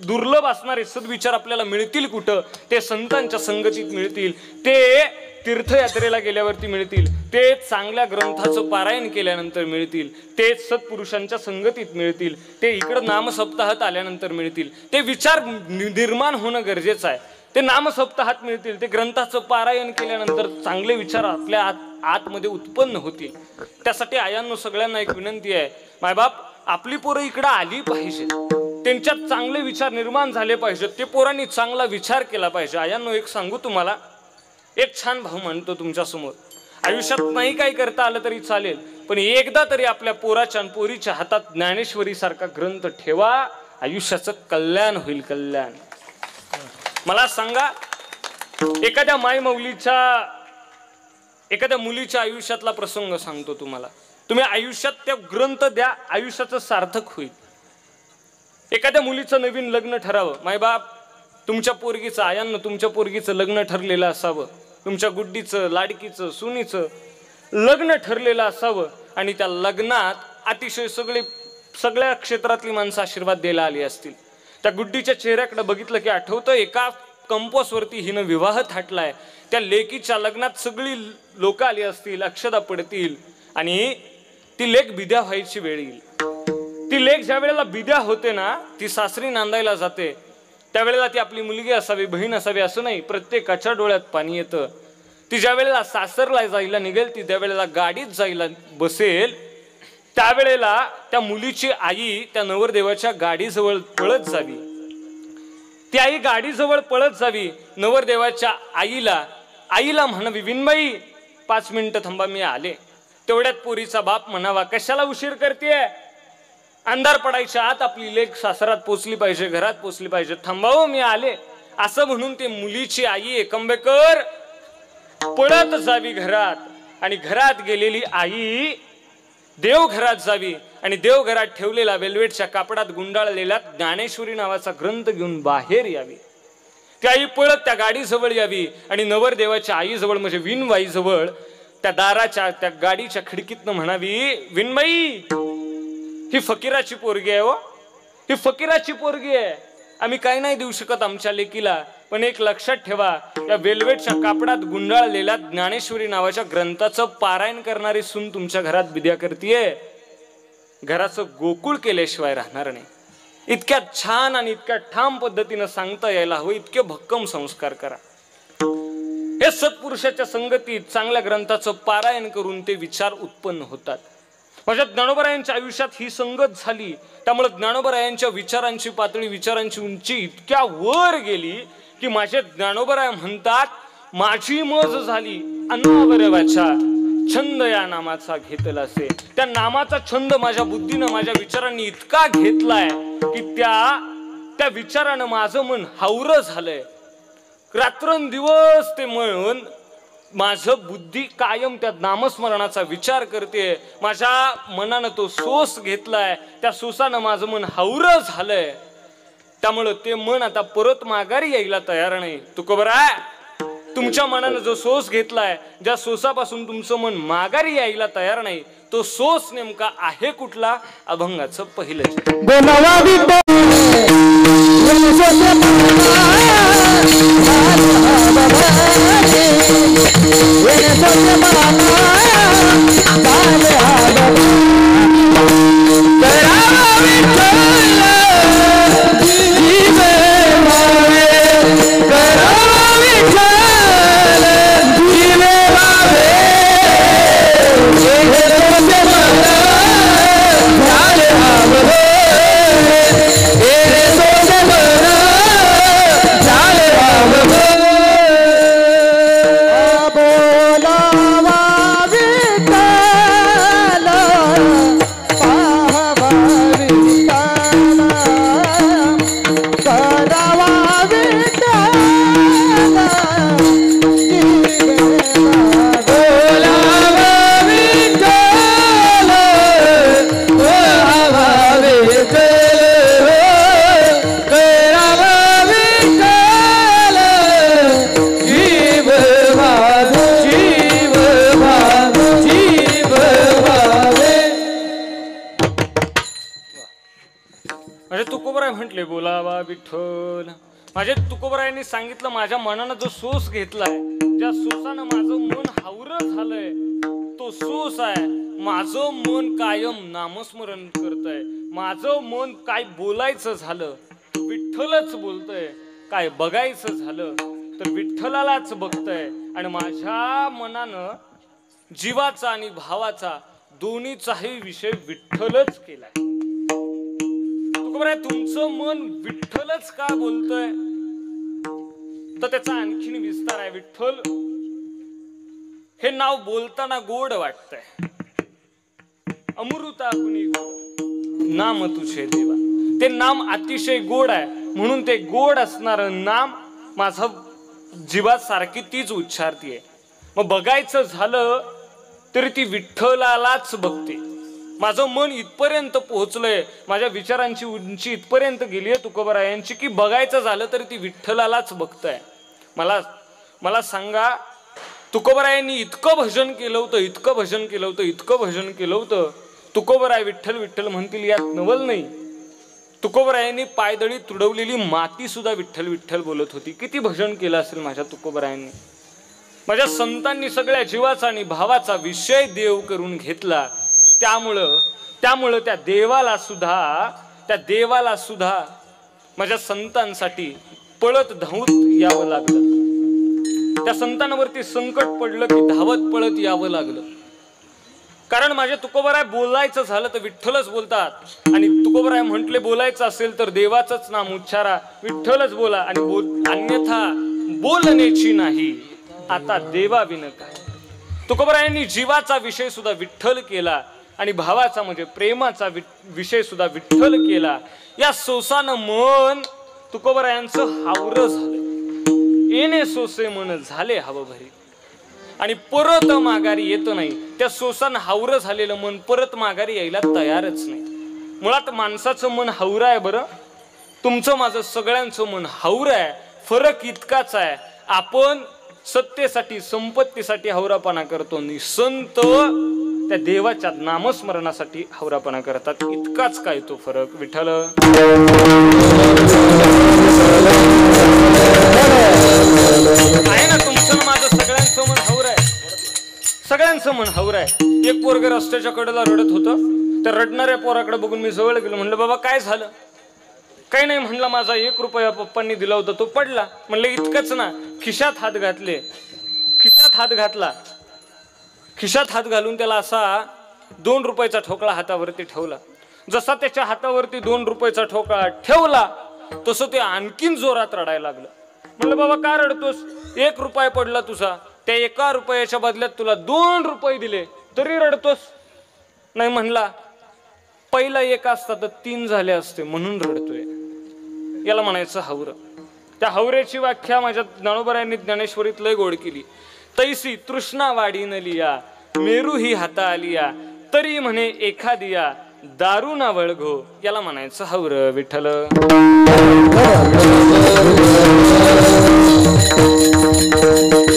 दुर्लभ असणारे सद्विचार आपल्याला मिळतील कुठं? ते संतांच्या संगतीत मिळतील. ते तीर्थयात्रेला गेल्यावरती मिळतील. ते चांगल्या ग्रंथाचं पारायण केल्यानंतर मिळतील. ते सत्पुरुषांच्या संगतीत मिळतील. ते इकडं नामसप्ताहात आल्यानंतर मिळतील. ते विचार निर्माण होणं गरजेचं आहे. ते नामसप्ताहात मिळतील. ते ग्रंथाचं पारायण केल्यानंतर चांगले विचार आपल्या आतमध्ये उत्पन्न होतील. त्यासाठी आयांनो सगळ्यांना एक विनंती आहे, मायबाप आपली पोरं इकडं आली पाहिजे, त्यांच्यात चांगले विचार निर्माण झाले पाहिजेत. ते पोरांनी चांगला विचार केला पाहिजे. आयांनो एक सांगू तुम्हाला, एक छान भाऊ म्हणतो तुमच्या समोर, आयुष्यात नाही काही करता आलं तरी चालेल, पण एकदा तरी आपल्या पोराच्या आणि पोरीच्या हातात ज्ञानेश्वरी सारखा ग्रंथ ठेवा, आयुष्याचं कल्याण होईल. कल्याण. मला सांगा, एखाद्या एखाद्या मुलीच्या आयुष्यातला प्रसंग सांगतो तुम्हाला. तुम्ही आयुष्यात त्या ग्रंथ द्या, आयुष्याचं सार्थक होईल. एखाद्या मुलीचं नवीन लग्न ठरावं. मायबाप तुमच्या पोरगीचं, आयांना तुमच्या पोरगीचं लग्न ठरलेलं असावं. तुमच्या गुड्डीचं, लाडकीचं, सुनीचं लग्न ठरलेलं असावं. आणि त्या लग्नात अतिशय सगळ्या क्षेत्रातली माणसं आशीर्वाद द्यायला आली असतील. त्या गुड्डीच्या चेहऱ्याकडे बघितलं की आठवतं, एका कंपोसवरती हिनं विवाह थाटलाय. त्या लेकीच्या लग्नात सगळी लोक आली असतील, अक्षदा पडतील आणि ती लेक बिद्या व्हायची वेळ येईल. ती लेक ज्या वेळेला बिद्या होते ना, ती सासरी नांदायला जाते, त्यावेळेला ती आपली मुलगी असावी, बहीण असावी असं नाही, प्रत्येकाच्या डोळ्यात पाणी येतं. ती ज्या वेळेला सासरला जायला निघेल, ती त्यावेळेला गाडीत जायला बसेल, त्यावेळेला त्या मुलीची आई त्या नवरदेवाच्या गाडीजवळ पळत जावी. ती आई गाडीजवळ पळत जावी. नवरदेवाच्या आईला म्हणावी, विनबाई 5 मिनिटं थांबा, मी आले. तेवढ्यात पोरीचा बाप म्हणावा, कशाला उशीर करतेय? अंधार पडायच्या आत आपली लेक सासरात पोचली पाहिजे, घरात पोचली पाहिजे, थांबावं मी आले. असं म्हणून ते मुलीची आई एकंबेकर पळत जावी घरात. आणि घरात गेलेली आई देवघरात जावी आणि देवघरात ठेवलेला वेल्वेटच्या कापडात गुंडाळलेला ज्ञानेश्वरी नावाचा ग्रंथ घेऊन बाहेर यावी. ती आई पळत त्या गाडीजवळ यावी आणि नवरदेवाच्या आईजवळ म्हणजे विनबाईजवळ त्या दाराच्या त्या गाडीच्या खिडकीतनं म्हणावी, विनबाई ही फकीराची पोरगी आहे, हो ही फकीराची पोरगी आहे. आम्ही काही नाही देऊ शकत आमच्या लेकीला, पण एक लक्षात ठेवा, या वेल्वेटच्या कापडात गुंडाळलेल्या ज्ञानेश्वरी नावाच्या ग्रंथाचं पारायण करणारी सून तुमच्या घरात बिद्या करतीये, घराचं गोकुळ केल्याशिवाय राहणार नाही. इतक्या छान आणि इतक्या ठाम पद्धतीनं सांगता यायला हवं, इतके भक्कम संस्कार करा. हे सत्पुरुषाच्या संगतीत चांगल्या ग्रंथाचं पारायण करून ते विचार उत्पन्न होतात. माझ्या ज्ञानोबरायांच्या आयुष्यात ही संगत झाली, त्यामुळे ज्ञानोबरायांच्या विचारांची पातळी, विचारांची उंची इतक्या वर गेली की माझे ज्ञानोबराय म्हणतात, माझी मज झाली अनावरवाचा छंद या नामाचा घेतला असे. त्या नामाचा छंद माझ्या बुद्धीनं, माझ्या विचारांनी इतका घेतलाय की त्या विचारानं माझं मन हावरं झालंय. रात्रंदिवस ते मन, माझं बुद्धी कायम त्या नामस्मरणाचा विचार करते. माझ्या मनानं तो सोस घेतलाय, त्या सोसानं माझं मन हावरं झालंय. त्यामुळं ते मन आता परत माघारी यायला तयार नाही. तुकोबराय, तुमच्या मनानं जो सोस घेतलाय, ज्या सोसापासून तुमचं मन माघारी यायला तयार नाही, तो सोस नेमका आहे कुठला? अभंगाचं पहिलं. तुकोबराय म्हटले बोलावा विठ्ठल. माझे तुकोबरायांनी सांगितलं माझ्या मनानं जो सोस घेतलाय, ज्या सोसानं माझं मन हावरं झालंय, तो सोस आहे. माझं मन कायम नामस्मरण करतंय. माझं मन काय बोलायचं झालं विठ्ठलच बोलतंय, काय बघायचं झालं तर विठ्ठलालाच बघतंय. आणि माझ्या मनानं जीवाचा आणि भावाचा दोन्हीचाही विषय विठ्ठलच केलाय. तुकोबराय तुमचं मन विठ्ठलच का बोलतंय तर त्याचा आणखीन विस्तार आहे. विठ्ठल हे नाव बोलताना गोड वाटतंय. अमृता गुणी नाम तुझे देवा, ते नाम अतिशय गोड आहे. म्हणून ते गोड असणारं नाम माझं जीवासारखी तीच उच्चारतीये. मग बघायचं झालं तरी ती विठ्ठलालाच बघते. माझं मन इथपर्यंत पोहोचलंय, माझ्या विचारांची उंची इथपर्यंत गेली आहे तुकोबरायांची की बघायचं झालं तरी ती विठ्ठलालाच बघतंय. मला सांगा, तुकोबरायांनी इतकं भजन केलं होतं, इतकं भजन केलं होतं, इतकं भजन केलं होतं. तुकोबराय विठ्ठल विठ्ठल म्हणतील यात नवल नाही. तुकोबरायांनी पायदळी तुडवलेली माती सुद्धा विठ्ठल विठ्ठल बोलत होती. किती भजन केलं असेल माझ्या तुकोबरायांनी. माझ्या संतांनी सगळ्या जीवाचा आणि भावाचा विषय देव करून घेतला. त्यामुळं त्या देवाला सुद्धा माझ्या संतांसाठी पळत धावत यावं लागलं. त्या संतांवरती संकट पडलं की धावत पळत यावं लागलं. कारण माझे तुकोबराय बोलायचं झालं तर विठ्ठलच बोलतात. आणि तुकोबराय म्हटले बोलायचं असेल तर देवाचंच नाम उच्चारा, विठ्ठलच बोला. आणि अन्यथा बोलण्याची नाही, आता देवा विन काय. तुकोबरायांनी जीवाचा विषय सुद्धा विठ्ठल केला आणि भावाचा म्हणजे प्रेमाचा विषय सुद्धा विठ्ठल केला. या सोसानं मन तुकोबरायांचं हावरं झालं. येणे सोसे मन झाले हवं भरी आणि परत माघारी येत नाही. त्या सोसानं हावरं झालेलं मन परत माघारी यायला तयारच नाही. मुळात माणसाचं मन हावरं आहे बरं, तुमचं माझं सगळ्यांचं मन हावरं आहे. फरक इतकाच आहे, आपण सत्तेसाठी संपत्तीसाठी हावरापणा करतो आणि संत त्या देवाच्या नामस्मरणासाठी हावरापणा करतात. इतकाच काय तो फरक. विठ्ठल आहे ना, तुमचं माझं सगळ्यांचं मन हावर आहे, सगळ्यांचं मन हावर आहे. एक पोरग रस्त्याच्या कडेला रडत होतं. त्या रडणाऱ्या पोराकडे बघून मी जवळ गेलो. म्हणलं बाबा काय झालं? काही नाही म्हणला, माझा 1 रुपया पप्पांनी दिला होता तो पडला. म्हणलं इतकंच ना? खिशात हात घातले, खिशात हात घातला, खिशात हात घालून त्याला असा 2 रुपयाचा ठोकळा हातावरती ठेवला. जसा त्याच्या हातावरती 2 रुपयाचा ठोकळा ठेवला तसं ते आणखीन जोरात रडायला लागलं. म्हणलं बाबा का रडतोस? 1 रुपया पडला तुझा, त्या 1 रुपयाच्या बदल्यात तुला 2 रुपये दिले तरी रडतोस? नाही म्हणला, पहिला 1 असता तर 3 झाले असते म्हणून रडतोय. याला म्हणायचं हावरं. त्या हावऱ्याची व्याख्या माझ्या ज्ञानोबरायांनी ज्ञानेश्वरीत लय गोड केली. तैसी तृष्णा वाढीन लिया, मेरू ही हाता आलिया, तरी म्हणे एखादिया दारू ना वळघो. याला म्हणायचं हावरं. विठ्ठल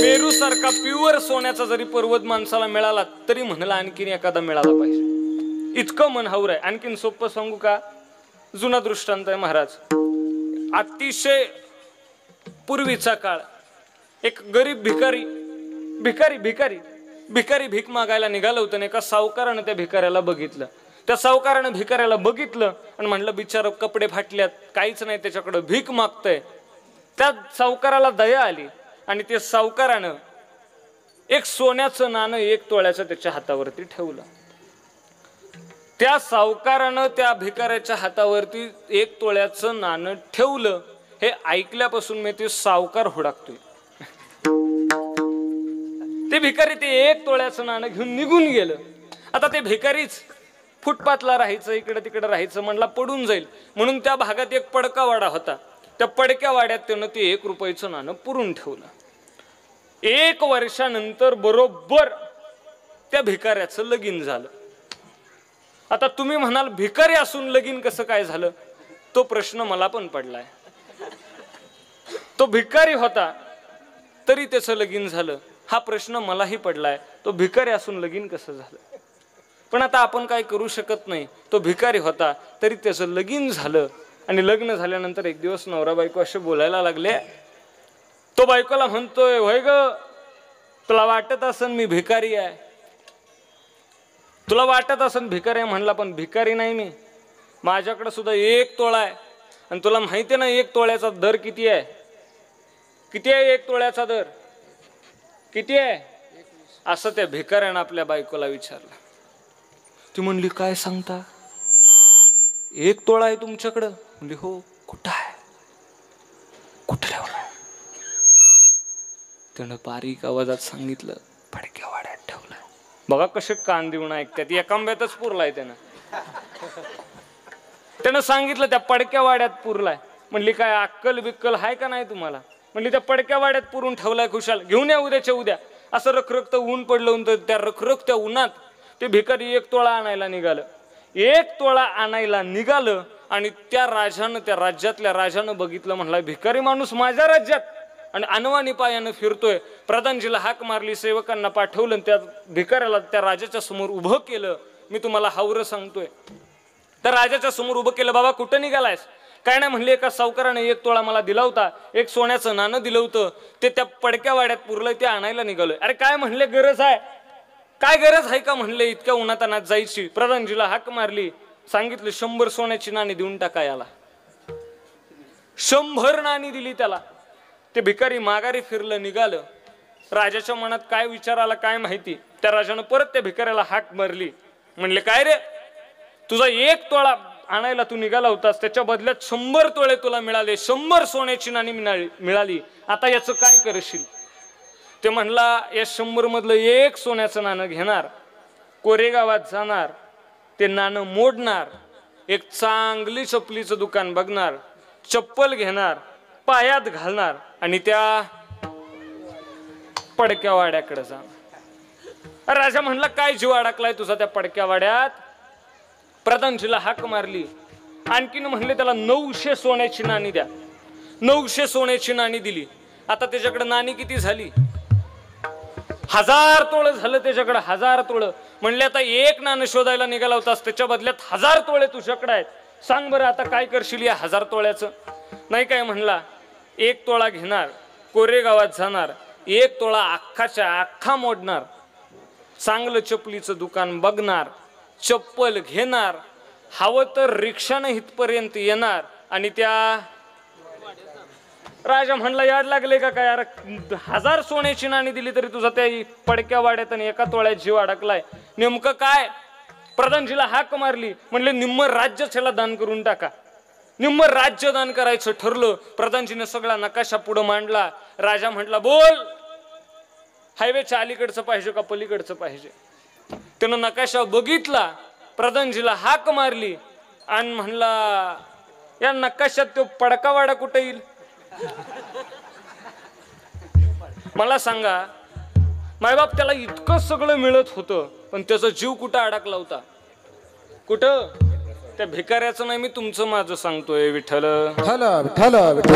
मेरू सारखा प्युअर सोन्याचा जरी पर्वत माणसाला मिळाला तरी म्हणला आणखीन एखादा मिळाला पाहिजे. इतकं मन हावर आहे. आणखीन सोपं सांगू का? जुना दृष्टांत आहे महाराज. अतिशय पूर्वीचा काळ, एक गरीब भिकारी भीक मागायला निघालं होतं. एका सावकारानं त्या भिकाऱ्याला बघितलं. त्या सावकारानं भिकाऱ्याला बघितलं आणि म्हणलं बिचारा कपडे फाटल्यात, काहीच नाही, त्याच्याकडे भीक मागतय. त्या सावकाराला दया आली आणि त्या सावकारानं एक सोन्याचं नाणं 1 तोळ्याचं त्याच्या हातावरती ठेवलं. त्या सावकारानं त्या भिकाऱ्याच्या हातावरती 1 तोळ्याचं नाणं ठेवलं. हे ऐकल्यापासून मी ते सावकार हुडाकतोय. ते भिकारी ते 1 तोळ्याचं नाणं घेऊन निघून गेलं. आता ते भिकारीच फुटपाथला राहायचं, इकडे तिकडे राहायचं, म्हणला पडून जाईल म्हणून त्या भागात एक पडका वाडा होता. त्या पडक्या वाड्यात त्यानं ते 1 रुपयाचं नाणं पुरून ठेवलं. 1 वर्षानंतर बरोबर त्या भिकाऱ्याचं लगीन झालं. आता तुम्ही म्हणाल भिकारी असून लगीन कसं काय झालं? तो प्रश्न मला पण पडलाय. तो भिकारी होता तरी त्याचं लगीन झालं, हा प्रश्न मलाही पडलाय. तो भिकारी असून लगीन कसं झालं? पण आता आपण काय करू शकत नाही. तो भिकारी होता तरी त्याचं लगीन झालं आणि लग्न झाल्यानंतर एक दिवस नवरा बायको असे बोलायला लागले. तो बायकोला म्हणतोय, होय ग, तुला वाटत असन मी भिकारी आहे, तुला वाटत असन भिकारी आहे. म्हणला, पण भिकारी नाही मी, माझ्याकडे सुद्धा 1 तोळा आहे. आणि तुला माहिती आहे ना 1 तोळ्याचा दर किती आहे? किती आहे 1 तोळ्याचा दर? किती आहे? असं त्या भिकाऱ्यानं आपल्या बायकोला विचारलं. ती म्हणली, काय सांगता, 1 तोळा आहे तुमच्याकडं? म्हणली, हो. कुठं आहे? कुठं ठेवला? त्यानं बारीक आवाजात सांगितलं, पडक्या वाड्यात ठेवलाय. बघा कसे कान देऊन ऐकतात, एकांब्यातच पुरलाय त्यानं. त्यानं सांगितलं त्या पडक्या वाड्यात पुरलाय. म्हणली, काय अक्कल बिक्कल हाय का नाही तुम्हाला? म्हणली, त्या पडक्या वाड्यात पुरून ठेवलाय खुशाल, घेऊन या उद्याच्या उद्या. असं रखरखत ऊन पडलं होतं. त्या रखरखत्या उन्हात ते भिकारी 1 तोळा आणायला निघालं. 1 तोळा आणायला निघालं आणि त्या राजानं, त्या राज्यातल्या राजानं बघितलं. म्हणला, भिकारी माणूस माझ्या राज्यात आणि अनवाणी पायानं फिरतोय. प्रधानजीला हाक मारली, सेवकांना पाठवलं, त्या भिकाऱ्याला त्या राजाच्या समोर उभं केलं. मी तुम्हाला हावरं सांगतोय. त्या राजाच्या समोर उभं केलं. बाबा कुठं निघालायस? काय नाही. म्हणले, एका सावकाराने 1 तोळा मला दिला होता, 1 सोन्याचं नाणं दिलं होतं, ते त्या पडक्या वाड्यात पुरलंय, ते आणायला निघालोय. अरे काय? म्हणले, गरज आहे? काय गरज आहे का? म्हणले, इतक्या उन्हातानात जायची. प्रधानजीला हाक मारली, सांगितलं 100 सोन्याची नाणी देऊन टाका याला. 100 नाणी दिली त्याला. ते भिकारी माघारी फिरलं, निघालं. राजाच्या मनात काय विचार आला काय माहिती. त्या राजानं परत त्या भिकाऱ्याला हाक मारली. म्हणले, काय रे, तुझा 1 तोळा आणायला तू निघाला होतास, त्याच्या बदल्यात 100 तोळे तुला मिळाले, 100 सोन्याची नाणी मिळाली, आता याचं काय करशील? ते म्हणला, या 100 मधलं 1 सोन्याचं नाणं घेणार, कोरेगावात जाणार, ते नाणं मोडणार, एक चांगली चपलीचं दुकान बघणार, चप्पल घेणार, पायात घालणार आणि त्या पडक्या वाड्याकडे जाणार. राजा म्हणला, काय जीव अडकलाय तुझा त्या पडक्या वाड्यात? प्रधानजीला हाक मारली. आणखीन म्हणले, त्याला 900 सोन्याची नाणी द्या. 900 सोन्याची नाणी दिली. आता त्याच्याकडे नाणी किती झाली? 1000 तोळ झालं त्याच्याकडे, 1000 तोळ. म्हणले, आता 1 नाणं शोधायला निघाला होतास, त्याच्या बदल्यात 1000 तोळे तुझ्याकडे आहेत. सांग बरं आता काय करशील या 1000 तोळ्याचं? नाही काय. म्हणला, 1 तोळा घेणार, कोरेगावात जाणार, 1 तोळा अख्खाच्या अख्खा मोडणार, चांगलं चपलीचं दुकान बघणार, चप्पल घेणार, हवं तर रिक्षानं इथपर्यंत येणार आणि त्या राजा म्हणला, याड लागले का काय? 1000 सोन्याची नाणी दिली तरी तुझा त्या पडक्या वाड्यात आणि 1 तोळ्यात जीव अडकलाय, नेमकं काय? प्रधानजीला हाक मारली. म्हणले, निम्म राज्य त्याला दान करून टाका. निम्म राज्य दान करायचं ठरलं. प्रधानजीने सगळा नकाशा पुढे मांडला. राजा म्हटला, बोल, हायवेच्या अलीकडचं पाहिजे का पलीकडचं पाहिजे? त्यानं नकाशा बघितला, प्रधानजीला हाक मारली आणि म्हणला, या नकाशात तो पडकावाडा कुठे येईल? मला सांगा. मायबाप त्याला इतकं सगळं मिळत होतं, पण त्याचा जीव कुठं अडकला होता? कुठं? त्या भिकाऱ्याचं नाही, मी तुमचं माझं सांगतोय. विठ्ठल विठ्ठल विठ्ठल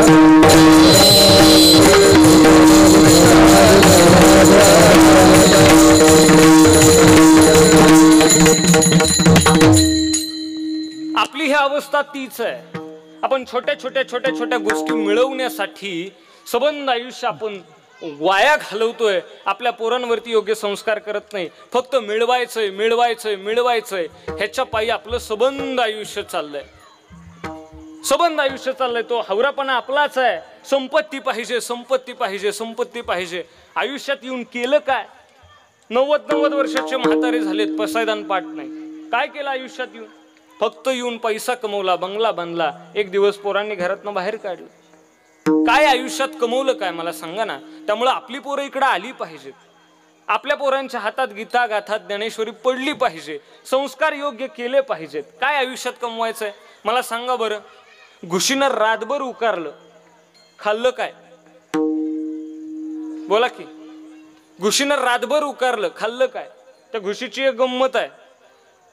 आपली ही अवस्था तीच आहे. आपण छोट्या छोट्या गोष्टी मिळवण्यासाठी सबंध आयुष्य आपण वाया घालवतोय. आपल्या पोरांवरती योग्य संस्कार करत नाही. फक्त मिळवायचंय मिळवायचंय मिळवायचंय ह्याच्या पायी आपलं सबंध आयुष्य चाललंय. सबंध आयुष्य चाललंय. तो हवरापणा आपलाच आहे. संपत्ती पाहिजे, संपत्ती पाहिजे, संपत्ती पाहिजे. आयुष्यात येऊन केलं काय? 90 वर्षाचे म्हातारे झालेत, पसायदान पाठ नाही. काय केलं आयुष्यात येऊन? फक्त येऊन पैसा कमवला, बंगला बांधला, एक दिवस पोरांनी घरातनं बाहेर काढलं. काय आयुष्यात कमवलं काय मला सांगा ना. त्यामुळे आपली पोरं इकडे आली पाहिजेत. आपल्या पोरांच्या हातात गीता गाथा ज्ञानेश्वरी पडली पाहिजे. संस्कार योग्य केले पाहिजेत. काय आयुष्यात कमवायचंय मला सांगा बरं. घुशीनं रातभर उकारलं, खाल्लं काय? बोला की. घुशीनं रातभर उकारलं, खाल्लं काय? त्या घुशीची एक गंमत आहे.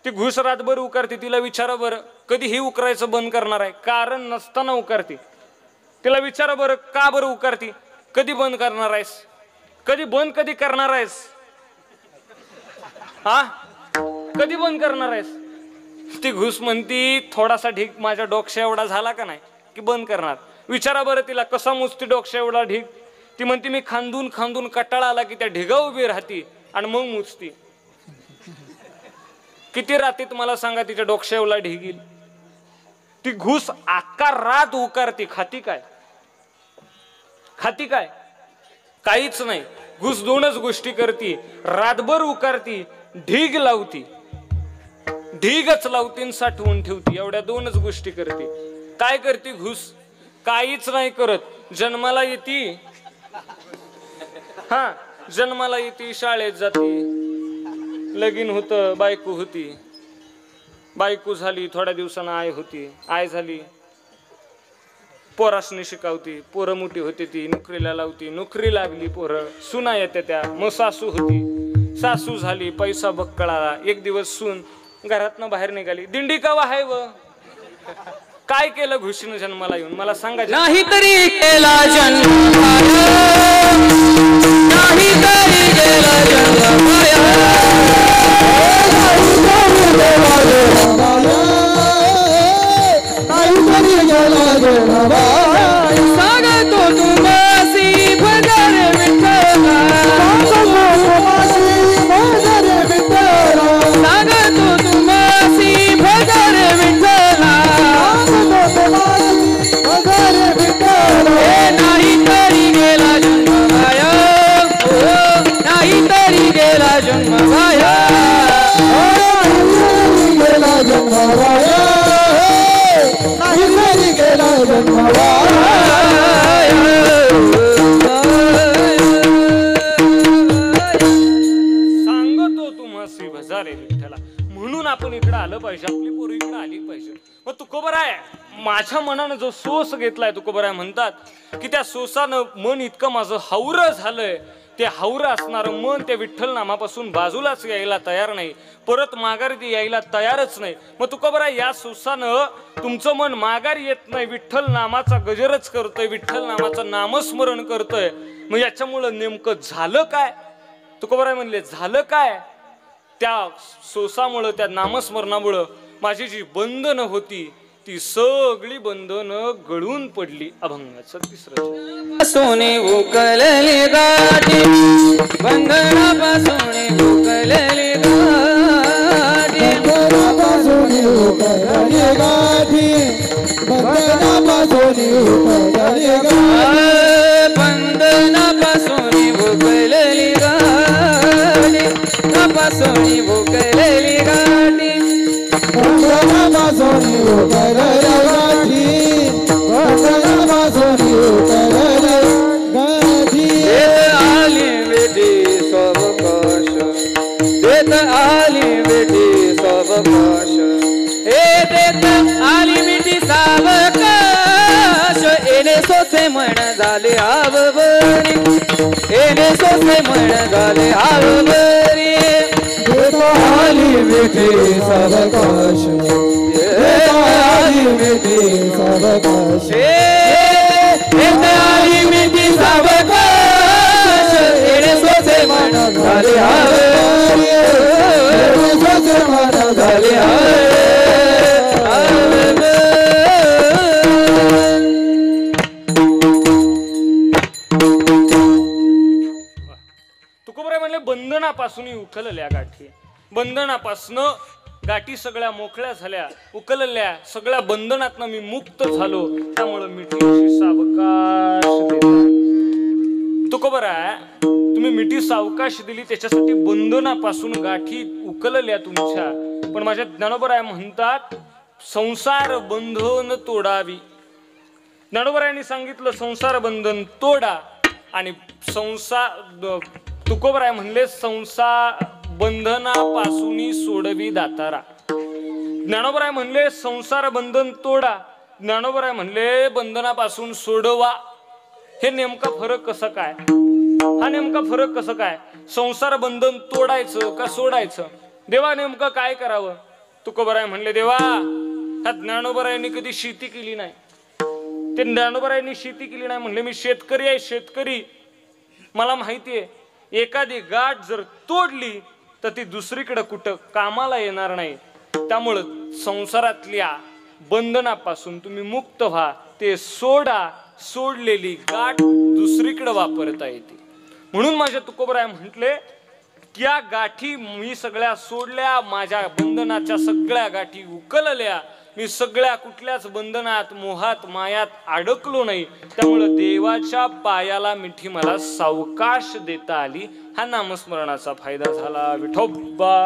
ती घुस रातभर उकारते. तिला विचारा बरं, कधी ही उकरायचं बंद करणार आहे? कारण नसताना उकारते. तिला विचारा बरं, का बरं उकारती? कधी बंद करणार आहेस? कधी बंद कधी करणार आहेस? हा, कधी बंद करणार आहेस? ती घुस म्हणती थोडासा ढीग माझ्या डोक्या एवढा झाला का नाही की बंद करणार. विचारा बरं तिला कसा मुजती डोक्या एवढा ढीग. ती म्हणती मी खांदून खांदून कटाळा आला की त्या ढिगा उभी राहती आणि मग मुजती. किती राहते मला सांगा तिच्या डोक्या एवढा ढीग येईल. ती घुस अख्खा रात उकारती. खाती काय? खाती काय? काहीच नाही. घुस दोनच गोष्टी करती. रातभर उकारती, ढीग लावती, ढीगच लावती, साठवून ठेवती. एवढ्या दोनच गोष्टी करते. काय करते घुस? काहीच नाही करत. जन्माला येते, हा जन्माला येते, शाळेत जाते, लगीन होतं, बायको होती, बायको झाली, थोड्या दिवसानं आय होती, आय झाली, पोरासनी शिकवती, पोरं मोठी होती, ती नोकरीला लावती, नोकरी लागली, पोरं सुना येते त्या, मग सासू होती, सासू झाली, पैसा बक्कळाला. एक दिवस सून घरातनं बाहेर निघाली. दिंडी कवा आहे व? काय केलं घुशीनं जन्माला येऊन मला सांगा. नाही तरी केला जन्म नाही तरी गेला जन्म सांगतो तुम्हासी भजन विठ्ठला सांगतो तुम्हासी भजन विठ्ठला नाही तरी गेला जन्म वाया नाही तरी गेला जन्म वाया गेला जन्म वाया नाही तरी गेला जन्म सांगतो तुम्हासी भजारे विठ्ठला. म्हणून आपण इकडे आलं पाहिजे, आपली पोरं इकडे आली पाहिजे. मग तुकोबर आहे माझ्या मनानं जो सोस घेतलाय, तुकोबर आहे म्हणतात की त्या सोसानं मन इतकं माझं हावरं झालंय, ते हावरं असणारं मन त्या विठ्ठल नामापासून बाजूलाच यायला तयार नाही, परत माघारी यायला तयारच नाही. मग तुकोबर आहे या सोसानं तुमचं मन माघारी येत नाही, विठ्ठल नामाचा गजरच करतोय, विठ्ठल नामाचं नामस्मरण करतोय. मग याच्यामुळं नेमकं झालं काय? तुकोबर आहे म्हणले झालं काय? त्या सोसामुळं, त्या नामस्मरणामुळं माझी जी बंधनं होती ती सगळी बंधनं गळून पडली. अभंगाचं तिसरं. सोने उकलली गाठी बंधनापासून उकलली गाठी बंधनापासून उकलली गाठी बंधनापासून उकलली गाठी बंधनापासून उकलली गाठी नापासून उकलली गाठी बंधनापासून उकलली गाठी बंधनापासून उकलली गाठी आली बेटी सबकाश देत आली बेटी सबकाश हे देत आली बेटी सावकाश एने सोसे म्हण झाले आवबरी एने सोसे म्हण झाले आवबरी देत आली बेटी सबकाश देत आली बेटी सबकाश देत आली बेटी सावकाश एने सोसे म्हण झाले आवबरी एने सोसे म्हण झाले बंधनापासून उकलल्या गाठी, बंधनापासनं गाठी सगळ्या मोकळ्या झाल्या, उकलल्या, सगळ्या बंधनातनं मी मुक्त झालो. त्यामुळं मिठीशी सावकाश देता. तुकोबर आहे तुम्ही मिठी सावकाश दिली त्याच्यासाठी बंधनापासून गाठी उकलल्या तुमच्या. पण माझ्या ज्ञानोबराय म्हणतात संसार बंधन तोडावी. ज्ञानोबरायांनी सांगितलं संसार बंधन तोडा आणि संसार तुकोबराय म्हणले संसार बंधनापासून सोडवी दातारा. ज्ञानोबराय म्हणले संसार बंधन तोडा, ज्ञानोबराय म्हणले बंधनापासून सोडवा. हे नेमका फरक कसं काय? हा नेमका फरक कसं काय? संसार बंधन तोडायचं का सोडायचं? देवा नेमकं काय करावं? तुकोबराय म्हणले देवा ह्या ज्ञानोबरायांनी कधी शेती केली नाही. ते ज्ञानोबरायांनी शेती केली नाही म्हणले मी शेतकरी आहे, शेतकरी मला माहिती आहे एखादी गाठ जर तोडली तर ती दुसरीकडे कुठं कामाला येणार नाही. त्यामुळं संसारातल्या बंधनापासून तुम्ही मुक्त व्हा, ते सोडा, सोडलेली गाठ दुसरीकडे वापरता येते. म्हणून माझ्या तुकोबराय म्हटले, त्या गाठी मी सगळ्या सोडल्या, माझ्या बंधनाच्या सगळ्या गाठी उकलल्या, मी सगळ्या कुठल्याच बंधनात मोहात मायात अडकलो नाही. त्यामुळं देवाच्या पायाला मिठी मला सावकाश देता आली. हा नामस्मरणाचा फायदा झाला. विठोबा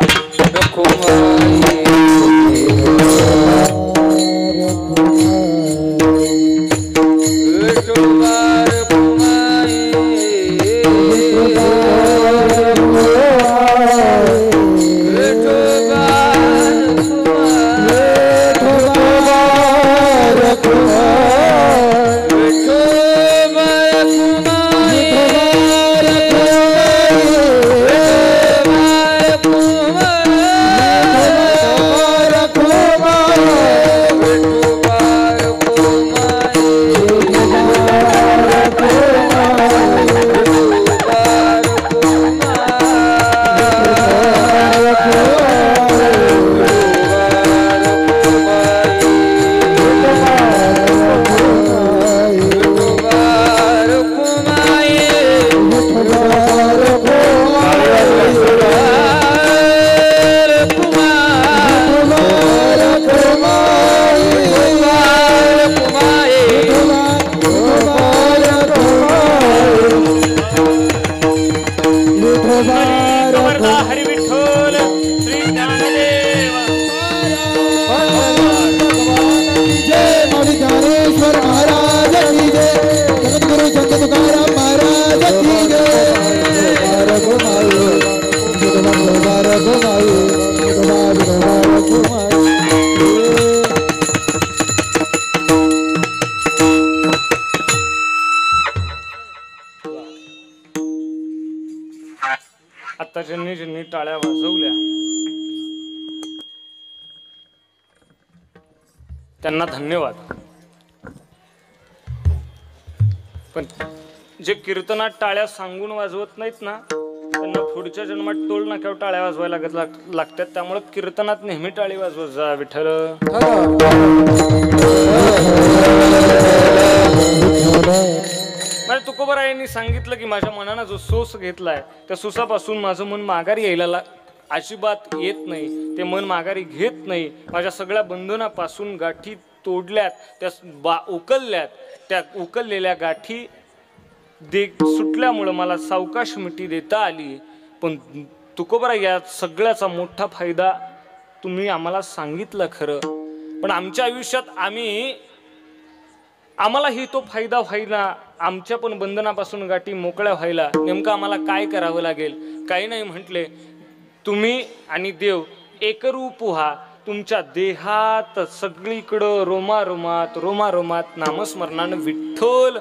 आता ज्यांनी टाळ्या वाजवल्या त्यांना धन्यवाद. पण जे कीर्तनात टाळ्या सांगून वाजवत नाहीत ना, त्यांना पुढच्या जन्मात टोल नाक्यावर टाळ्या वाजवायला लागतात. त्यामुळे कीर्तनात नेहमी टाळी वाजवत जा. विठ्ठल माझ्या तुकोबरायांनी सांगितलं की माझ्या मनानं जो सोस घेतलाय त्या सोसापासून माझं मन माघारी यायला अजिबात येत नाही. ते मन माघारी घेत नाही. माझ्या सगळ्या बंधनापासून गाठी तोडल्यात, त्या उकलल्यात. त्या उकललेल्या गाठी सुटल्यामुळं मला सावकाश मिठी देता आली. पण तुकोबरा या सगळ्याचा मोठा फायदा तुम्ही आम्हाला सांगितलं खरं, पण आमच्या आयुष्यात आम्हालाही तो फायदा व्हायला, आमच्या पण बंधनापासून गाठी मोकळ्या व्हायला नेमकं आम्हाला काय करावं लागेल? काही नाही म्हटले, तुम्ही आणि देव एकरूप व्हा. तुमच्या देहात सगळीकडं रोमारोमात नामस्मरणानं विठ्ठल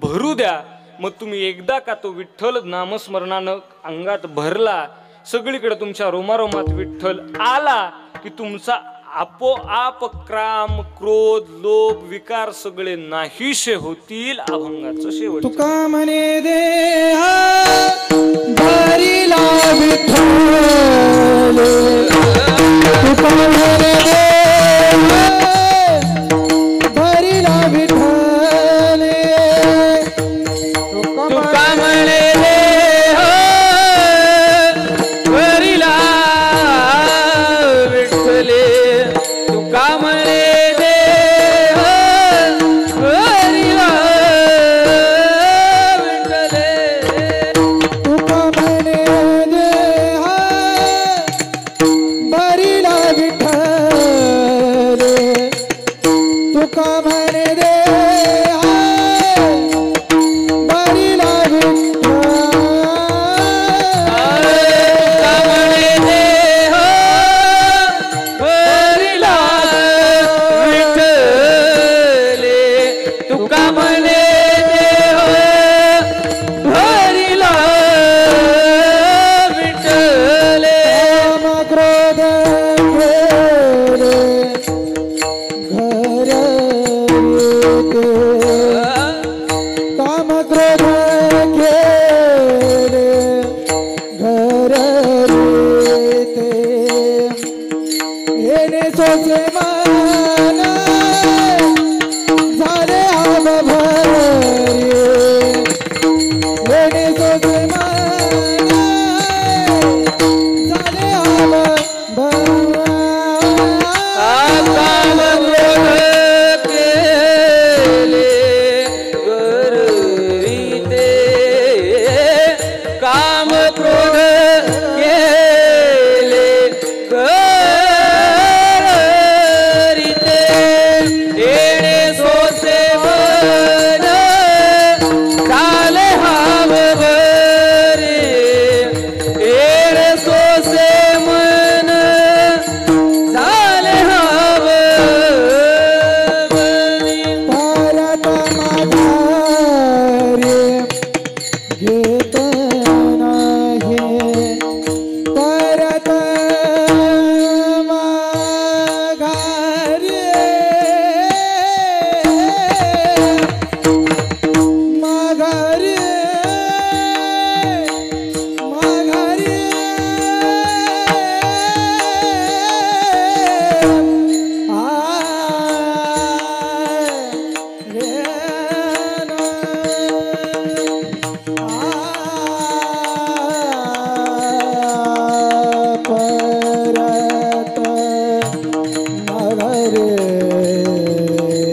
भरू द्या. मग तुम्ही एकदा का तो विठ्ठल नामस्मरणानं अंगात भरला, सगळीकडे तुमच्या रोमारोमात विठ्ठल आला की तुमचा आपोआप क्राम, क्रोध, लोभ, विकार सगळे नाहीशे होतील. अभंगाचं शेवट. तुका म्हणे देहा धरिला विठ्ठल, तुका म्हणे देहा धरिला विठ्ठल, तुका म्हणे देह भरिला विठ्ठले, तुका म्हणे देह भरिला विठ्ठले, तुका म्हणे देहा सोसे मन झाले आब भरी येणे सोसे मन झाले आब भरी काम क्रोध केले गर्विते काम क्रोध केले गरिते येणे सोसे मन झाले हाव भरे येणे सोसे मन झाले हाव भरे परत माघारी घेत नाही परत माघारी माघारी माघारी परत मगरे घेत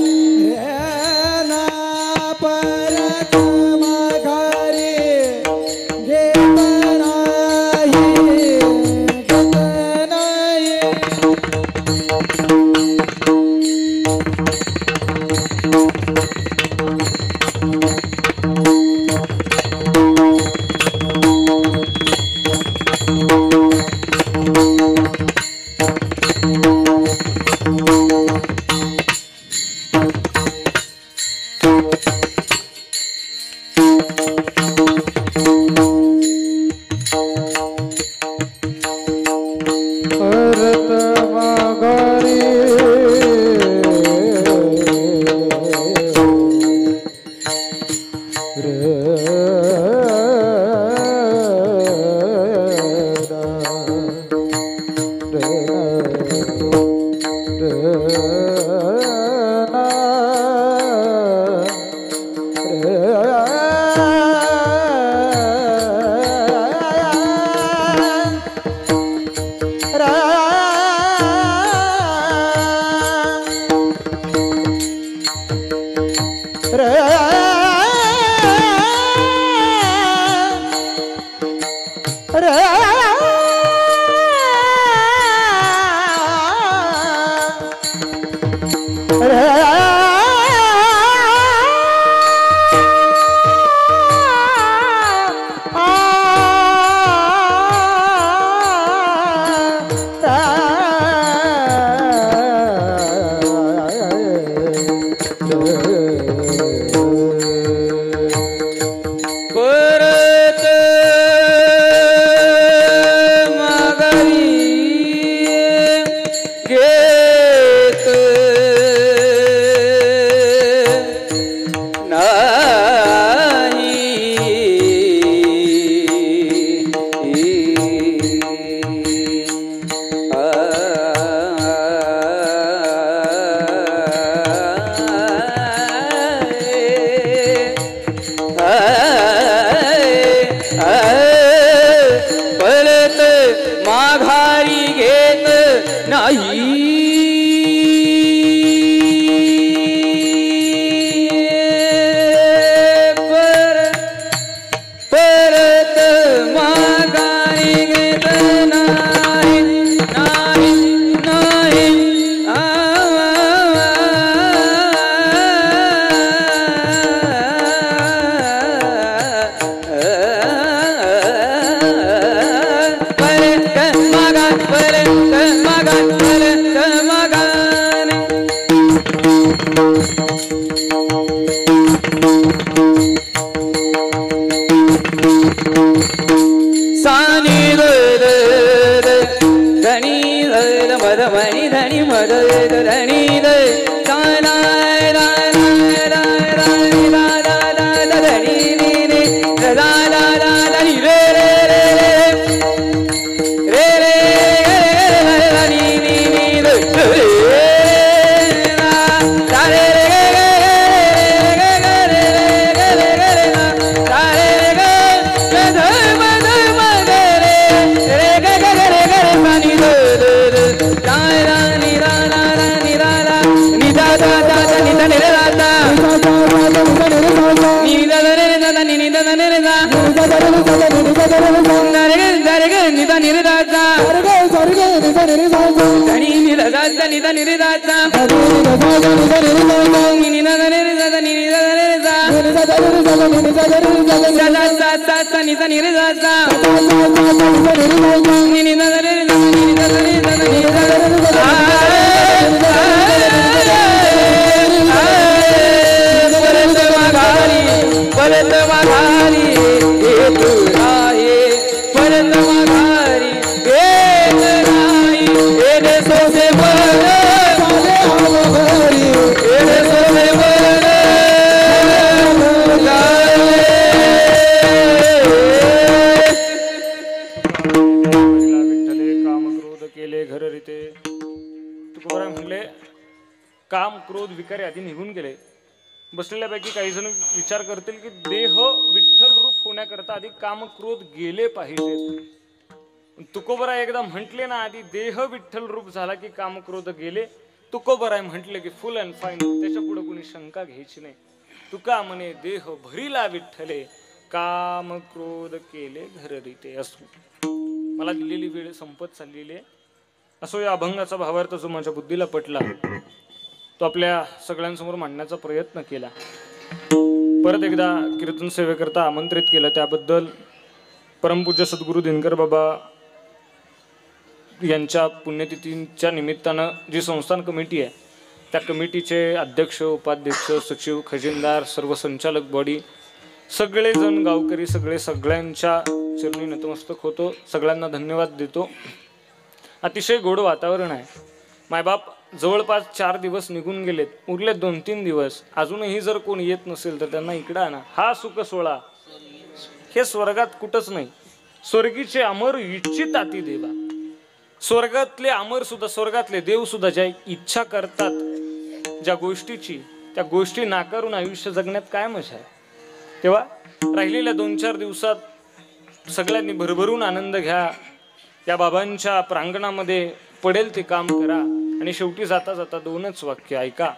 परत माघारी घेत नाही परत माघारी परत सानी धनी मद मनी धनी मद धनी काम क्रोध विकारी आधी निघून गेले. बसलेल्यापैकी काही जण विचार करतील की देह विठ्ठल रूप होण्याकरता आधी काम क्रोध गेले पाहिजेत. तुकोबराय एकदा म्हटले ना, आधी देह विठ्ठल रूप झाला की काम क्रोध गेले. तुकोबराय म्हटले की फुल अँड फाईन, त्याच्या पुढे कोणी शंका घ्यायची नाही. तुका म्हणे देह भरीला विठ्ठले, काम क्रोध केले घररीते. असो, मला दिलेली वेळ संपत चाललेली आहे. असो, या अभंगाचा भावार्थ जो माझ्या बुद्धीला पटला तो आपल्या सगळ्यांसमोर मांडण्याचा प्रयत्न केला. परत एकदा कीर्तन सेवेकरता आमंत्रित केलं, त्याबद्दल परमपूज्य सद्गुरू दिनकर बाबा यांच्या पुण्यतिथीच्या निमित्तानं जी संस्थान कमिटी आहे त्या कमिटीचे अध्यक्ष, उपाध्यक्ष, सचिव, खजिनदार, सर्व संचालक बॉडी, सगळेजण गावकरी, सगळ्यांच्या चरणी नतमस्तक होतो. सगळ्यांना धन्यवाद देतो. अतिशय गोड वातावरण आहे. मायबाप जवळपास 4 दिवस निघून गेलेत, उरले 2-3 दिवस. अजूनही जर कोण येत नसेल तर त्यांना इकडं आणा. हा सुख सोहळा हे स्वर्गात कुठंच नाही. स्वर्गीचे अमर इच्छिताती देवा, स्वर्गातले अमर सुद्धा, स्वर्गातले देव सुद्धा ज्या इच्छा करतात ज्या गोष्टीची, त्या गोष्टी नाकारून आयुष्य जगण्यात काय मजा आहे. तेव्हा राहिलेल्या 2-4 दिवसात सगळ्यांनी भरभरून आनंद घ्या. या बाबांच्या प्रांगणामध्ये पडेल ते काम करा. आणि शेवटी जाता जाता 2च वाक्य ऐका.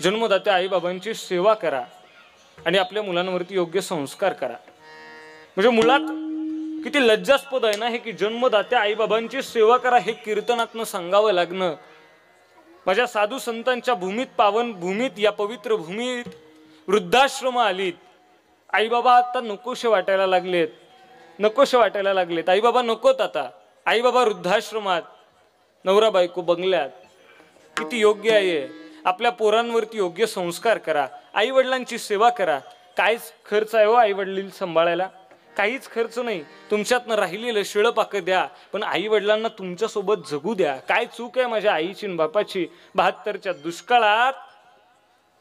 जन्मदात्या आई बाबांची सेवा करा आणि आपल्या मुलांवरती योग्य संस्कार करा. म्हणजे मुळात किती लज्जास्पद आहे ना हे, की जन्मदात्या आई बाबांची सेवा करा हे कीर्तनातनं सांगावं लागणं. माझ्या साधू संतांच्या भूमीत, पावन भूमीत, या पवित्र भूमीत वृद्धाश्रम आलीत. आई बाबा आता नकोशे वाटायला लागलेत, नकोशे वाटायला लागलेत. आई बाबा नकोत आता. आई बाबा वृद्धाश्रमात, नवरा बायको बंगल्यात. किती योग्य आहे. आपल्या पोरांवरती योग्य संस्कार करा, आई वडिलांची सेवा करा. काहीच खर्च आहे हो आई वडील सांभाळायला, काहीच खर्च नाही. तुमच्यातनं राहिलेलं शिळपाकं द्या, पण आई वडिलांना तुमच्यासोबत जगू द्या. काय चूक आहे माझ्या आईची न बापाची. 72च्या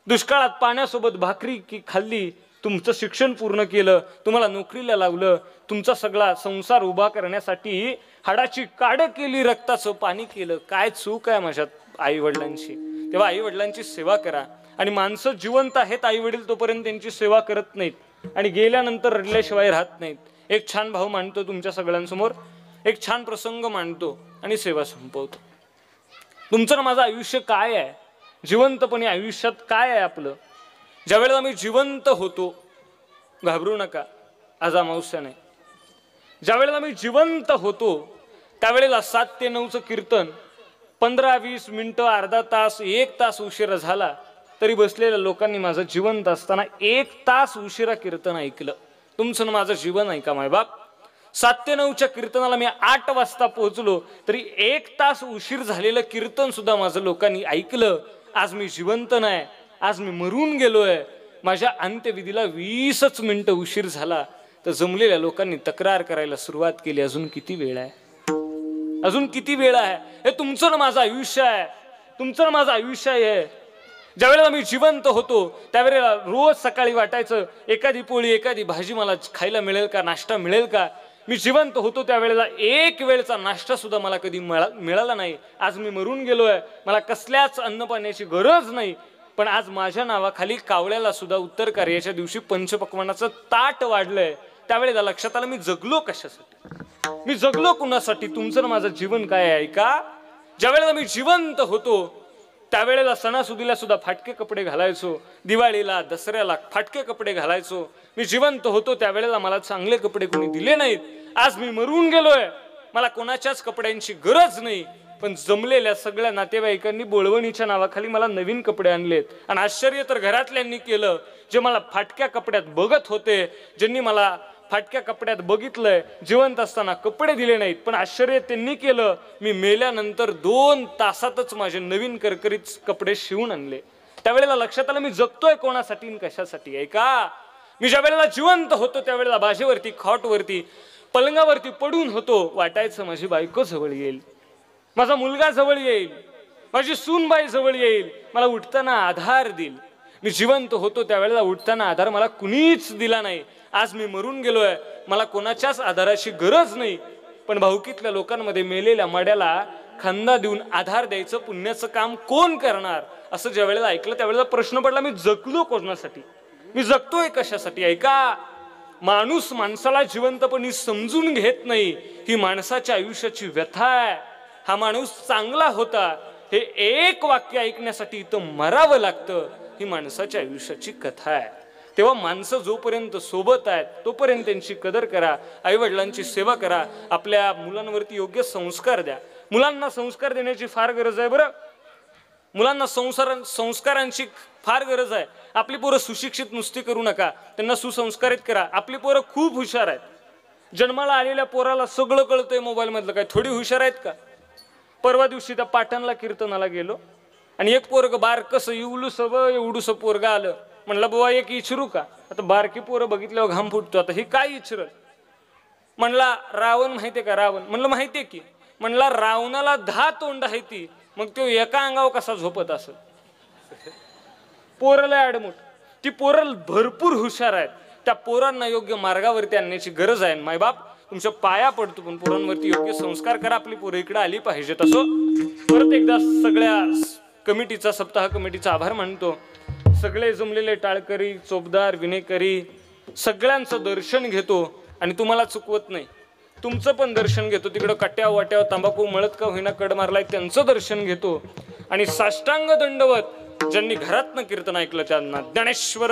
दुष्काळात पाण्यासोबत भाकरी की खाल्ली, तुमचं शिक्षण पूर्ण केलं, तुम्हाला नोकरीला लावलं, तुमचा सगळा संसार उभा करण्यासाठी हाडाची काढ केली, रक्ताचं पाणी केलं. काय चूक आहे माझ्या आई वडिलांची. तेव्हा आई वडिलांची सेवा करा. आणि माणसं जिवंत आहेत आई वडील तोपर्यंत त्यांची सेवा करत नाहीत, आणि गेल्यानंतर रडल्याशिवाय राहत नाहीत. एक छान भाव मांडतो तुमच्या सगळ्यांसमोर, एक छान प्रसंग मांडतो आणि सेवा संपवतो. तुमचं ना माझं आयुष्य काय आहे, जिवंतपणे आयुष्यात काय आहे आपलं. ज्या वेळेला आम्ही जिवंत होतो, घाबरू नका, आज अमावस्या नाही. ज्या वेळेला आम्ही जिवंत होतो त्यावेळेला 7 ते 9चं कीर्तन 15-20 मिनिटं, अर्धा तास, 1 तास उशिरा झाला तरी बसलेल्या लोकांनी माझं जिवंत असताना 1 तास उशिरा कीर्तन ऐकलं. तुमचं माझं जीवन ऐका मायबाप. 7 ते 9च्या कीर्तनाला मी 8 वाजता पोहोचलो तरी 1 तास उशीर झालेलं कीर्तन सुद्धा माझं लोकांनी ऐकलं. आज मी जिवंत नाही, आज मी मरून गेलोय. माझ्या अंत्यविधीला 20च मिनिटं उशीर झाला तर जमलेल्या लोकांनी तक्रार करायला सुरुवात केली, अजून किती वेळ आहे, अजून किती वेळ आहे, हे तुमचं ना माझं आयुष्य आहे, तुमचं ना माझं आयुष्य आहे. ज्यावेळेला मी जिवंत होतो त्यावेळेला रोज सकाळी वाटायचं एखादी पोळी एखादी भाजी मला खायला मिळेल का, नाश्ता मिळेल का. मी जिवंत होतो त्यावेळेला एक वेळचा नाश्ता सुद्धा मला कधी मिळाला नाही. आज मी मरून गेलोय, मला कसल्याच अन्न पाण्याची गरज नाही, पण आज माझ्या नावाखाली कावळ्याला सुद्धा उत्तर कार्याच्या दिवशी पंचपक्वानाचं ताट वाढलंय. त्यावेळेला लक्षात आलं मी जगलो कशासाठी, मी जगलो कुणासाठी. तुमचं माझं जीवन काय आहे का. ज्यावेळेला मी जिवंत होतो त्यावेळेला सणासुदीला सुद्धा फाटके कपडे घालायचो, दिवाळीला दसऱ्याला फाटके कपडे घालायचो. मी जिवंत होतो त्यावेळेला मला चांगले कपडे कोणी दिले नाहीत. आज मी मरून गेलोय, मला कोणाच्याच कपड्यांची गरज नाही, पण जमलेल्या सगळ्या नातेवाईकांनी बोळवणीच्या नावाखाली मला नवीन कपडे आणलेत. आणि आश्चर्य तर घरातल्यांनी केलं, जे मला फाटक्या कपड्यात बघत होते, ज्यांनी मला फाटक्या कपड्यात बघितलंय, जिवंत असताना कपडे दिले नाहीत, पण आश्चर्य त्यांनी केलं, मी मेल्यानंतर 2 तासातच माझे नवीन करकरीत कपडे शिवून आणले. त्यावेळेला लक्षात आलं मी जगतोय कोणासाठी आणि कशासाठी आहे का. मी ज्या वेळेला जिवंत होतो त्यावेळेला बाजेवरती खॉटवरती पलंगावरती पडून होतो, वाटायचं माझी बायको जवळ येईल, माझा मुलगा जवळ येईल, माझी सूनबाई जवळ येईल, मला उठताना आधार देईल. मी जिवंत होतो त्यावेळेला उठताना आधार मला कुणीच दिला नाही. आज मी मरून गेलोय, मला कोणाच्याच आधाराची गरज नाही, पण भाऊकीतल्या लोकांमध्ये मेलेल्या मड्याला खांदा देऊन आधार द्यायचं पुण्याचं काम कोण करणार. असं ज्या वेळेला ऐकलं त्यावेळेला प्रश्न पडला मी जगलो कोणासाठी, मी जगतोय कशासाठी. ऐका, माणूस माणसाला जिवंतपणी समजून घेत नाही, ही माणसाच्या आयुष्याची व्यथा आहे. हा माणूस चांगला होता हे एक वाक्य ऐकण्यासाठी इथं मरावं लागतं, ही माणसाच्या आयुष्याची कथा आहे. तेव्हा माणसं जोपर्यंत सोबत आहेत तोपर्यंत त्यांची कदर करा, आई वडिलांची सेवा करा, आपल्या मुलांवरती योग्य संस्कार द्या. मुलांना संस्कार देण्याची फार गरज आहे. बरं, मुलांना संस्कारांची फार गरज आहे. आपली पोरं सुशिक्षित नुसती करू नका, त्यांना सुसंस्कारित करा. आपली पोरं खूप हुशार आहेत. जन्माला आलेल्या पोराला सगळं कळतंय मोबाईल मधलं, काय थोडी हुशार आहेत का. परवा दिवशी त्या पाटणला कीर्तनाला गेलो आणि एक पोरग बारकस एवढूस पोरग आलं. म्हणलं बुवा एक इचरू का. आता बारकी पोरं बघितल्यावर घाम फुटतो, आता ही काय इचरल. म्हणला रावण माहितीये का. रावण म्हणलं माहितीये की. म्हणला रावणाला 10 तोंड आहे ती, मग तो एका अंगावर कसा झोपत असेल. पोरं लय आडमुठ, ती पोरं भरपूर हुशार आहेत. त्या पोरांना योग्य मार्गावरती आणण्याची गरज आहे. मायबाप तुमच्या पाया पडतो, पण पोरांवरती योग्य संस्कार करा. आपली पोरं इकडे आली पाहिजेत. असो परत एकदा सगळ्या कमिटीचा, सप्ताह कमिटीचा आभार मानतो. सगळे जमलेले टाळकरी, चोपदार, विनेकरी सगळ्यांचं दर्शन घेतो आणि तुम्हाला चुकवत नाही, तुमचं पण दर्शन घेतो. तिकडं कट्ट्या वाट्यावर तंबाखू मळत का होईना कड मारलाय त्यांचं दर्शन घेतो. आणि साष्टांग दंडवत ज्यांनी घरातनं कीर्तन ऐकलं त्यांना ज्ञानेश्वर